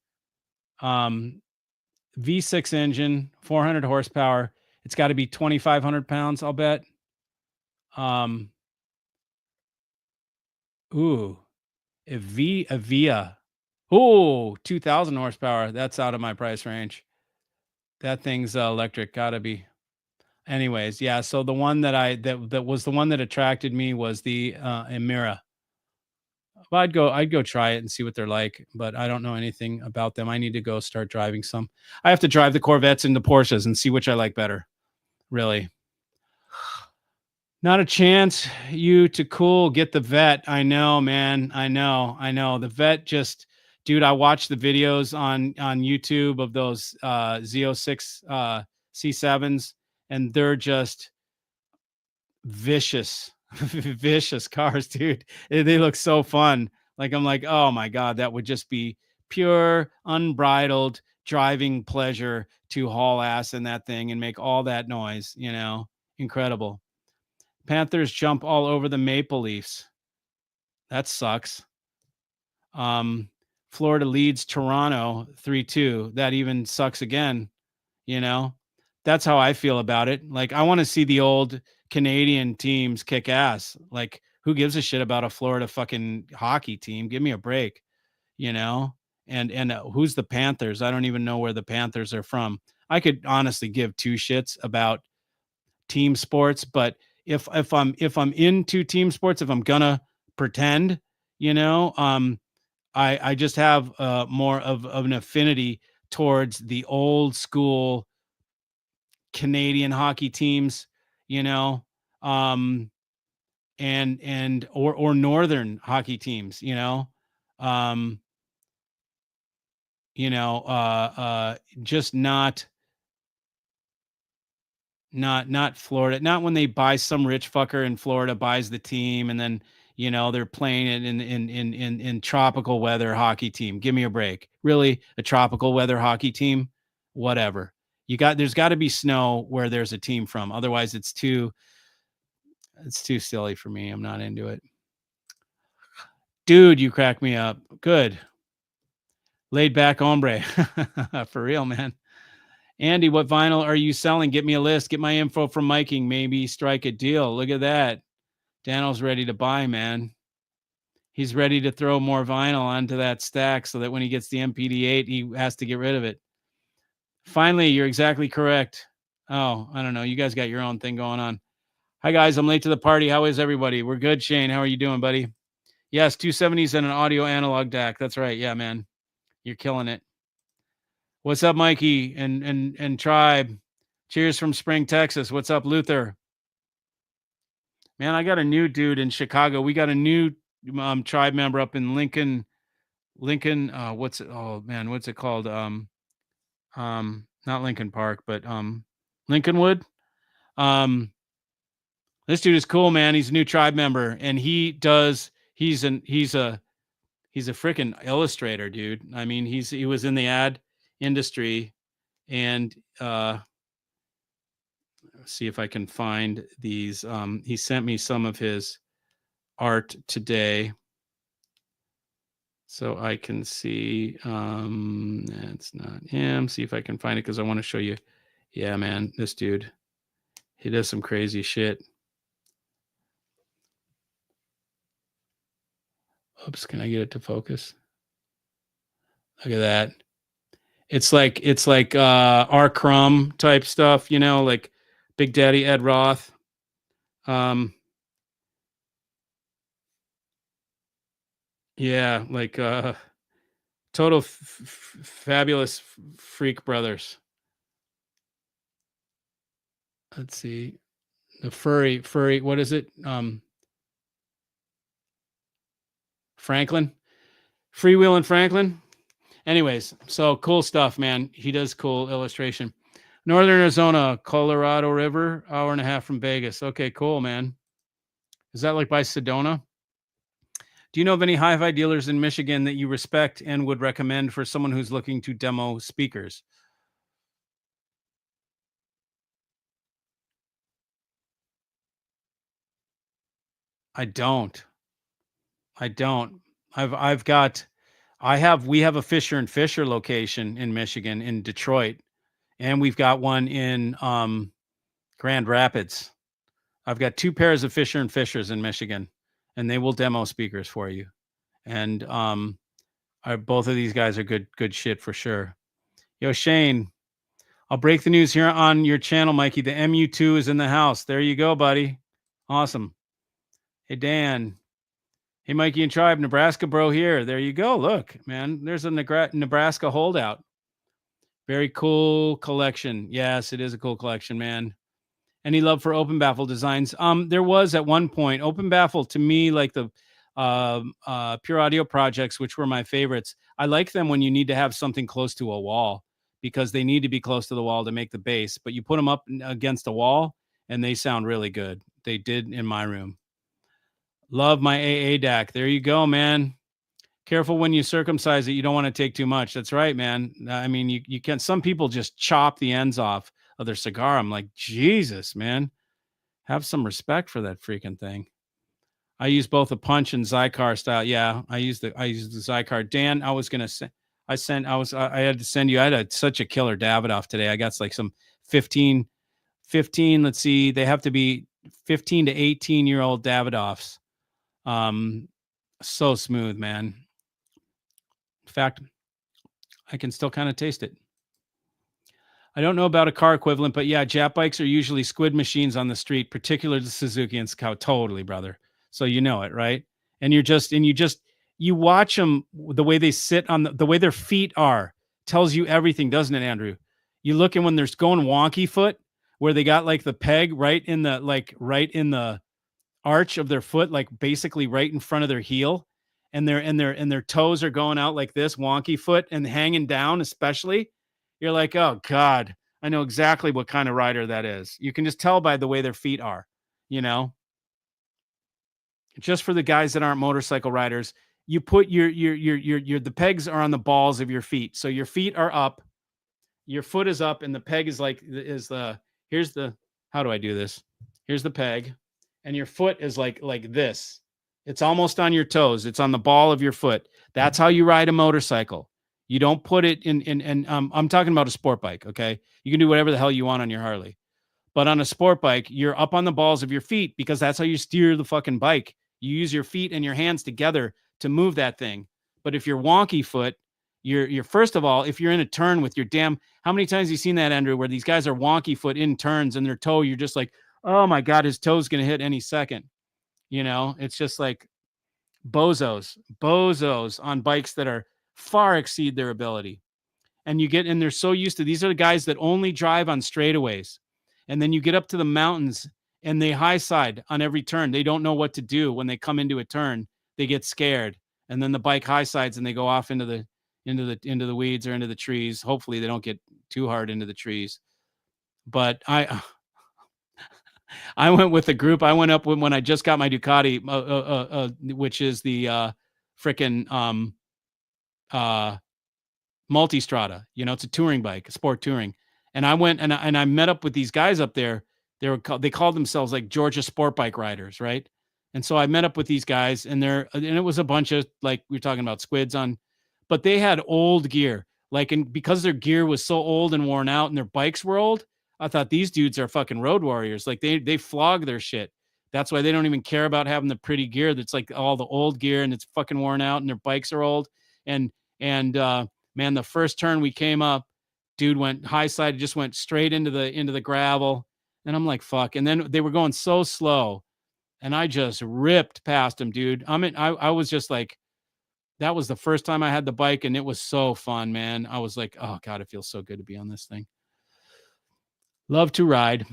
V6 engine, 400 horsepower. It's got to be 2,500 pounds, I'll bet. Ooh, a Via. Ooh, 2,000 horsepower. That's out of my price range. That thing's electric. Gotta be. Anyways, yeah. So the one that was the one that attracted me was the Emira. Well, I'd go try it and see what they're like, but I don't know anything about them. I need to go start driving some. I have to drive the Corvettes and the Porsches and see which I like better. Really. Not a chance. You to cool, get the vet. I know, man. I know. The vet just, dude, I watched the videos on YouTube of those Z06 C7s, and they're just vicious, vicious cars, dude. They look so fun. Like I'm like, oh my God, that would just be pure, unbridled driving pleasure to haul ass in that thing and make all that noise, incredible. Panthers jump all over the Maple Leafs. That sucks. Florida leads Toronto 3-2. That even sucks again, you know? That's how I feel about it. Like, I want to see the old Canadian teams kick ass. Like, who gives a shit about a Florida fucking hockey team? Give me a break, you know? And who's the Panthers? I don't even know where the Panthers are from. I could honestly give two shits about team sports, but if I'm into team sports, if I'm gonna pretend, I just have more of an affinity towards the old school Canadian hockey teams, you know, um, and or northern hockey teams, um, just not Florida, not when they buy some rich fucker in Florida buys the team and then they're playing it in tropical weather hockey team. Give me a break. Really, a tropical weather hockey team? Whatever. There's got to be snow where there's a team from. Otherwise, it's too silly for me. I'm not into it. Dude, you crack me up. Good. Laid back hombre. For real, man. Andy, what vinyl are you selling? Get me a list. Get my info from Miking. Maybe strike a deal. Look at that. Daniel's ready to buy, man. He's ready to throw more vinyl onto that stack so that when he gets the MPD8, he has to get rid of it. Finally, you're exactly correct. Oh, I don't know. You guys got your own thing going on. Hi, guys. I'm late to the party. How is everybody? We're good, Shane. How are you doing, buddy? Yes, 270s and an audio analog DAC. That's right. Yeah, man. You're killing it. What's up, Mikey and Tribe? Cheers from Spring, Texas. What's up, Luther? Man, I got a new dude in Chicago. We got a new tribe member up in Lincoln. What's it? Oh man, what's it called? Not Lincoln Park, but Lincolnwood. This dude is cool, man. He's a new tribe member, and he's a freaking illustrator, dude. I mean, he was in the ad industry, and see if I can find these. He sent me some of his art today, so I can see. That's not him. See if I can find it because I want to show you. Yeah, man, this dude, he does some crazy shit. Oops, can I get it to focus? Look at that. It's like R. Crumb type stuff, like Big Daddy Ed Roth. Yeah, like total fabulous freak brothers. Let's see. The furry, what is it? Franklin, Freewheeling Franklin. Anyways, so cool stuff, man. He does cool illustration. Northern Arizona, Colorado River, hour and a half from Vegas. Okay, cool, man. Is that like by Sedona? Do you know of any hi-fi dealers in Michigan that you respect and would recommend for someone who's looking to demo speakers? I don't. I don't. I've got we have a Fisher and Fisher location in Michigan in Detroit, and we've got one in Grand Rapids. I've got two pairs of Fisher and Fishers in Michigan, and they will demo speakers for you. And both of these guys are good shit for sure. Yo, Shane, I'll break the news here on your channel, Mikey. The MU2 is in the house. There you go, buddy. Awesome. Hey, Dan. Hey, Mikey and Tribe, Nebraska bro here. There you go. Look, man, there's a Nebraska holdout. Very cool collection. Yes, it is a cool collection, man. Any love for open baffle designs? There was at one point open baffle to me, like the pure audio projects, which were my favorites. I like them when you need to have something close to a wall because they need to be close to the wall to make the bass, but you put them up against a wall and they sound really good. They did in my room. Love my AA DAC. There you go, man. Careful when you circumcise it. You don't want to take too much. That's right, man. I mean, you can, some people just chop the ends off of their cigar. I'm like, Jesus, man, have some respect for that freaking thing. I use both a punch and Zycar style. Yeah, I use the Zycar. Dan, I was gonna send. I had to send you. I had such a killer Davidoff today. I got like some 15. Let's see, they have to be 15 to 18-year-old Davidoffs. So smooth, man. In fact, I can still kind of taste it. I don't know about a car equivalent, but yeah, Jap bikes are usually squid machines on the street, particularly the Suzuki and Scout. Totally, brother. So you know it, right? And you watch them, the way they sit on the way their feet are tells you everything, doesn't it, Andrew? You look, and when they're going wonky foot, where they got like the peg right in the arch of their foot, like basically right in front of their heel, and their toes are going out like this, wonky foot, and hanging down, especially. You're like, oh God, I know exactly what kind of rider that is. You can just tell by the way their feet are, you know. Just for the guys that aren't motorcycle riders, you put your the pegs are on the balls of your feet. So your feet are up, your foot is up, and the peg is like here's the how do I do this? Here's the peg, and your foot is like this. It's almost on your toes. It's on the ball of your foot. That's how you ride a motorcycle. You don't put it in I'm talking about a sport bike, okay? You can do whatever the hell you want on your Harley. But on a sport bike, you're up on the balls of your feet because that's how you steer the fucking bike. You use your feet and your hands together to move that thing. But if you're wonky foot, you're first of all, if you're in a turn with your how many times have you seen that, Andrew, where these guys are wonky foot in turns and their toe, you're just like, oh my God, his toe's going to hit any second. You know, it's just like bozos on bikes that are far exceed their ability. And they're so used to, these are the guys that only drive on straightaways. And then you get up to the mountains and they high side on every turn. They don't know what to do when they come into a turn. They get scared. And then the bike high sides and they go off into the weeds or into the trees. Hopefully they don't get too hard into the trees. But I went with the group. I went up when I just got my Ducati, which is the frickin' Multistrada. You know, it's a touring bike, a sport touring. And I went and I met up with these guys up there. They called themselves like Georgia sport bike riders, right? And so I met up with these guys, and it was a bunch of, like, we were talking about squids on, but they had old gear. Like, and because their gear was so old and worn out and their bikes were old, I thought these dudes are fucking road warriors. Like they flog their shit. That's why they don't even care about having the pretty gear. That's like all the old gear and it's fucking worn out and their bikes are old. And man, the first turn we came up, dude went high side, just went straight into the gravel. And I'm like, fuck. And then they were going so slow and I just ripped past him, dude. I was just like, that was the first time I had the bike and it was so fun, man. I was like, oh God, it feels so good to be on this thing. Love to ride.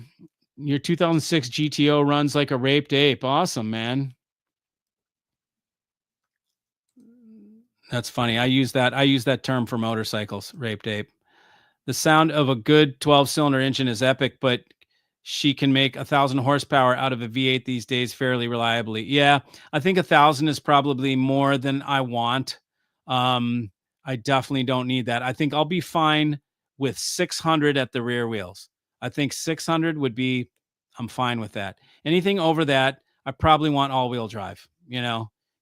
Your 2006 GTO runs like a raped ape. Awesome, man. That's funny. I use that term for motorcycles, raped ape. The sound of a good 12-cylinder engine is epic, but she can make 1,000 horsepower out of a V8 these days fairly reliably. Yeah, I think 1,000 is probably more than I want. Um, I definitely don't need that. I think I'll be fine with 600 at the rear wheels. I think 600 would be, I'm fine with that. Anything over that, I probably want all-wheel drive.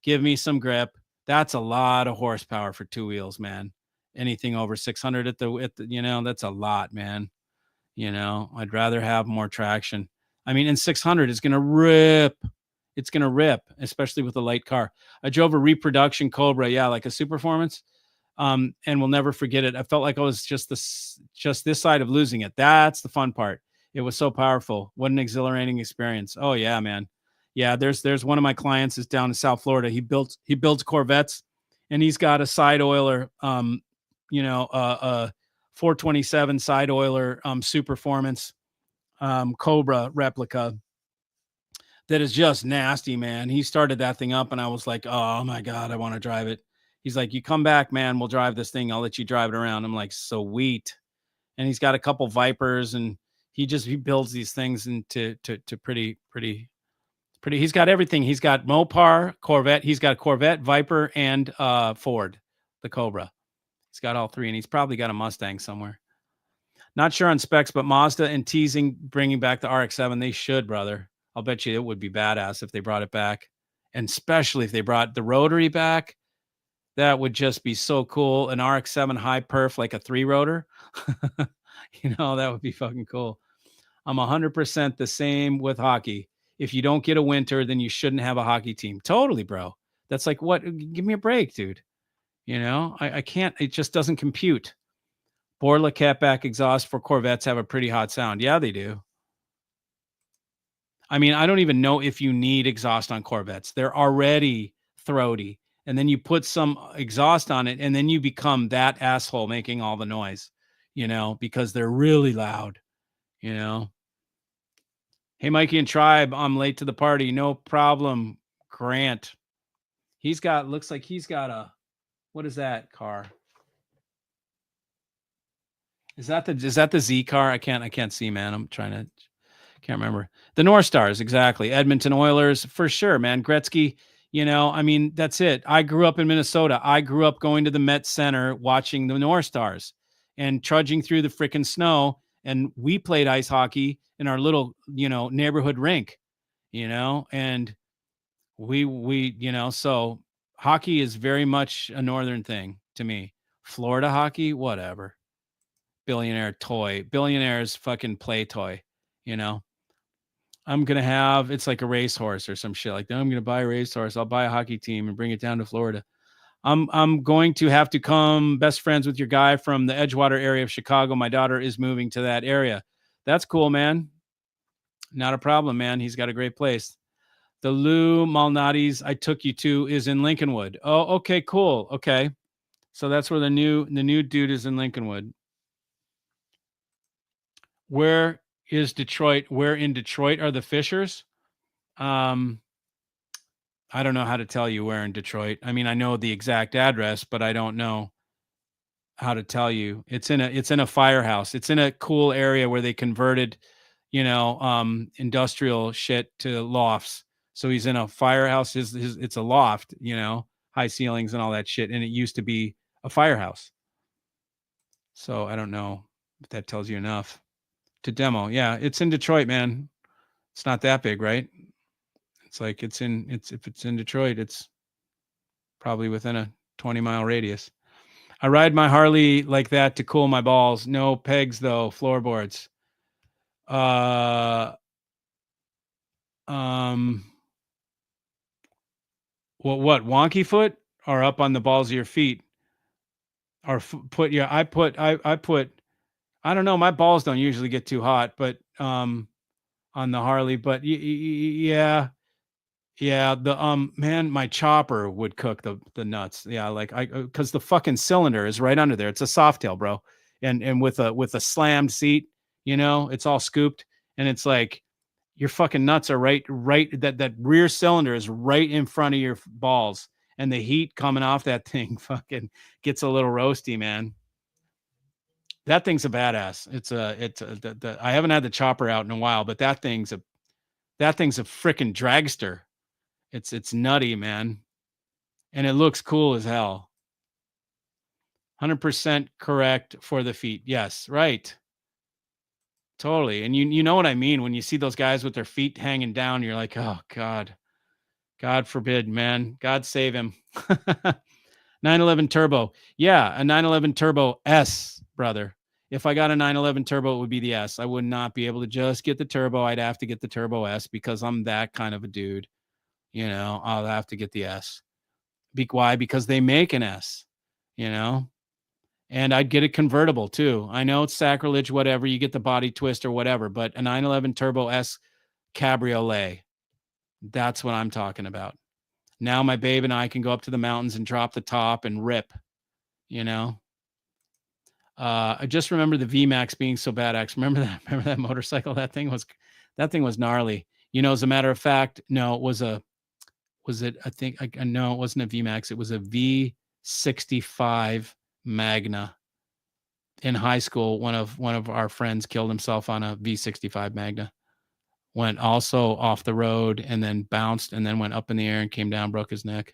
Give me some grip. That's a lot of horsepower for two wheels, man. Anything over 600 that's a lot, man. I'd rather have more traction. I mean, and 600 is going to rip. It's going to rip, especially with a light car. I drove a reproduction Cobra. Yeah. Like a Superformance. And we'll never forget it. I felt like I was just this side of losing it. That's the fun part. It was so powerful. What an exhilarating experience. Oh yeah, man. Yeah. There's one of my clients is down in South Florida. He builds Corvettes, and he's got a side oiler, 427 side oiler, Superformance, Cobra replica that is just nasty, man. He started that thing up and I was like, oh my God, I want to drive it. He's like, you come back, man. We'll drive this thing. I'll let you drive it around. I'm like, sweet. And he's got a couple Vipers, and he builds these things into to pretty. He's got everything. He's got Mopar, Corvette. He's got Corvette, Viper, and Ford, the Cobra. He's got all three, and he's probably got a Mustang somewhere. Not sure on specs, but Mazda and teasing bringing back the RX-7. They should, brother. I'll bet you it would be badass if they brought it back. And especially if they brought the rotary back. That would just be so cool. An RX-7 high perf, like a 3-rotor. That would be fucking cool. I'm 100% the same with hockey. If you don't get a winter, then you shouldn't have a hockey team. Totally, bro. That's like, what? Give me a break, dude. I can't. It just doesn't compute. Borla catback exhaust for Corvettes have a pretty hot sound. Yeah, they do. I mean, I don't even know if you need exhaust on Corvettes. They're already throaty. And then you put some exhaust on it, and then you become that asshole making all the noise, because they're really loud, Hey, Mikey and Tribe, I'm late to the party. No problem. Grant. Looks like he's got what is that car? Is that the Z car? I can't see, man. Can't remember. The North Stars, exactly. Edmonton Oilers, for sure, man. Gretzky, I mean, that's it. I grew up in Minnesota. I grew up going to the Met Center watching the North Stars and trudging through the freaking snow. And we played ice hockey in our little, neighborhood rink, and so hockey is very much a northern thing to me. Florida hockey, whatever. Billionaire's fucking play toy, I'm going to have, it's like a racehorse or some shit like that. I'm going to buy a racehorse. I'll buy a hockey team and bring it down to Florida. I'm going to have to come best friends with your guy from the Edgewater area of Chicago. My daughter is moving to that area. That's cool, man. Not a problem, man. He's got a great place. The Lou Malnati's I took you to is in Lincolnwood. Oh, okay, cool. Okay. So that's where the new dude is, in Lincolnwood. Where is Detroit? Where in Detroit are the Fishers? I don't know how to tell you where in Detroit. I mean, I know the exact address, but I don't know how to tell you. It's in a firehouse. It's in a cool area where they converted, industrial shit to lofts. So he's in a firehouse. It's a loft, high ceilings and all that shit. And it used to be a firehouse. So I don't know if that tells you enough to demo. Yeah, it's in Detroit, man. It's not that big, right? It's like if it's in Detroit, it's probably within a 20-mile radius. I ride my Harley like that to cool my balls. No pegs though, floorboards. What wonky foot or up on the balls of your feet? Or I put I don't know, my balls don't usually get too hot, but on the Harley, but yeah. Yeah, man, my chopper would cook the nuts. Yeah, like because the fucking cylinder is right under there. It's a Softail, bro, and with a slammed seat, it's all scooped, and it's like Your fucking nuts are right. That rear cylinder is right in front of your balls, and the heat coming off that thing fucking gets a little roasty, man. That thing's a badass. I haven't had the chopper out in a while, but that thing's a freaking dragster. It's nutty, man. And it looks cool as hell. 100% correct for the feet. Yes, right. Totally. And you know what I mean when you see those guys with their feet hanging down, you're like, "Oh god. God forbid, man. God save him." 911 Turbo. Yeah, a 911 Turbo S, brother. If I got a 911 Turbo, it would be the S. I would not be able to just get the Turbo. I'd have to get the Turbo S because I'm that kind of a dude. I'll have to get the S. Why? Because they make an S, you know? And I'd get a convertible too. I know it's sacrilege, whatever. You get the body twist or whatever, but a 911 Turbo S Cabriolet. That's what I'm talking about. Now my babe and I can go up to the mountains and drop the top and rip, you know? I just remember the VMAX being so badass. Remember that? Remember that motorcycle? That thing was gnarly. As a matter of fact, no, I think, no, it wasn't a VMAX. It was a V65 Magna. In high school, one of our friends killed himself on a V65 Magna. Went also off the road and then bounced and then went up in the air and came down, broke his neck.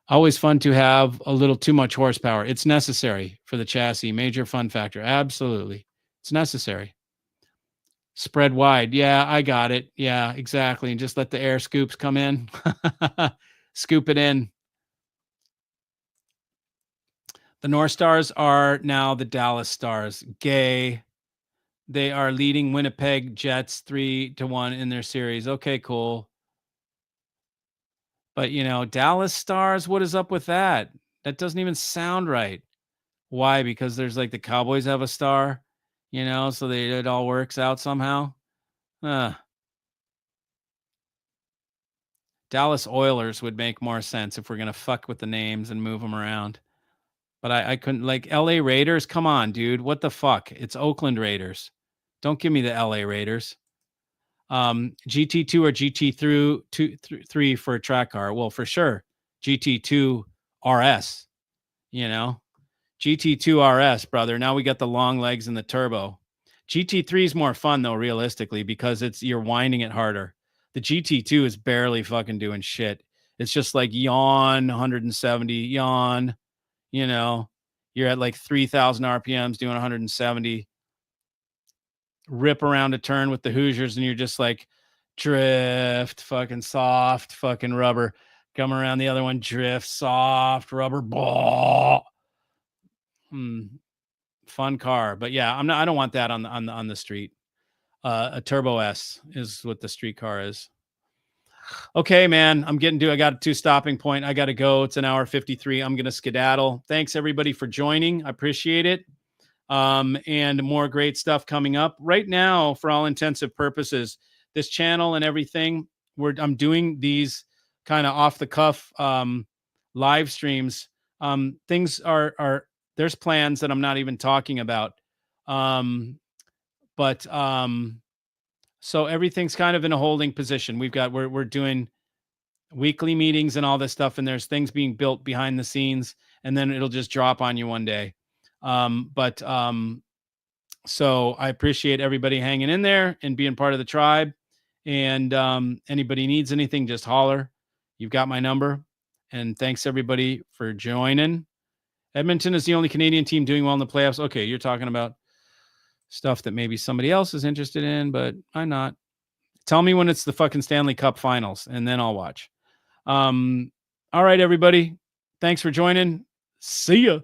Always fun to have a little too much horsepower. It's necessary for the chassis. Major fun factor. Absolutely. It's necessary. Spread wide. Yeah, I got it. Yeah, exactly. And just let the air scoops come in. Scoop it in. The North Stars are now the Dallas Stars. Gay. They are leading Winnipeg Jets 3-1 in their series. Okay, cool. But, Dallas Stars, what is up with that? That doesn't even sound right. Why? Because there's like the Cowboys have a star, so it all works out somehow. Dallas Oilers would make more sense if we're going to fuck with the names and move them around. But I couldn't, like, LA Raiders. Come on, dude. What the fuck? It's Oakland Raiders. Don't give me the LA Raiders. GT2 or GT3 for a track car. Well, for sure. GT2 RS, GT2 RS, brother. Now we got the long legs and the turbo. GT3 is more fun though, realistically, because you're winding it harder. The GT2 is barely fucking doing shit. It's just like yawn 170, yawn, you're at like 3,000 RPMs doing 170. Rip around a turn with the Hoosiers and you're just like drift, fucking soft, fucking rubber. Come around the other one, drift, soft, rubber, ball. Fun car, but yeah, I don't want that on the street. A Turbo S is what the street car is. Okay, man, I got to stopping point. I got to go. It's an hour 53. I'm going to skedaddle. Thanks everybody for joining. I appreciate it. And more great stuff coming up right now. For all intensive purposes, this channel and everything, I'm doing these kind of off the cuff live streams. Things are there's plans that I'm not even talking about. So everything's kind of in a holding position. We're doing weekly meetings and all this stuff, and there's things being built behind the scenes, and then it'll just drop on you one day. So I appreciate everybody hanging in there and being part of the tribe. And anybody needs anything, just holler. You've got my number. And thanks everybody for joining. Edmonton is the only Canadian team doing well in the playoffs. Okay, you're talking about stuff that maybe somebody else is interested in, but I'm not. Tell me when it's the fucking Stanley Cup Finals, and then I'll watch. All right, everybody. Thanks for joining. See ya.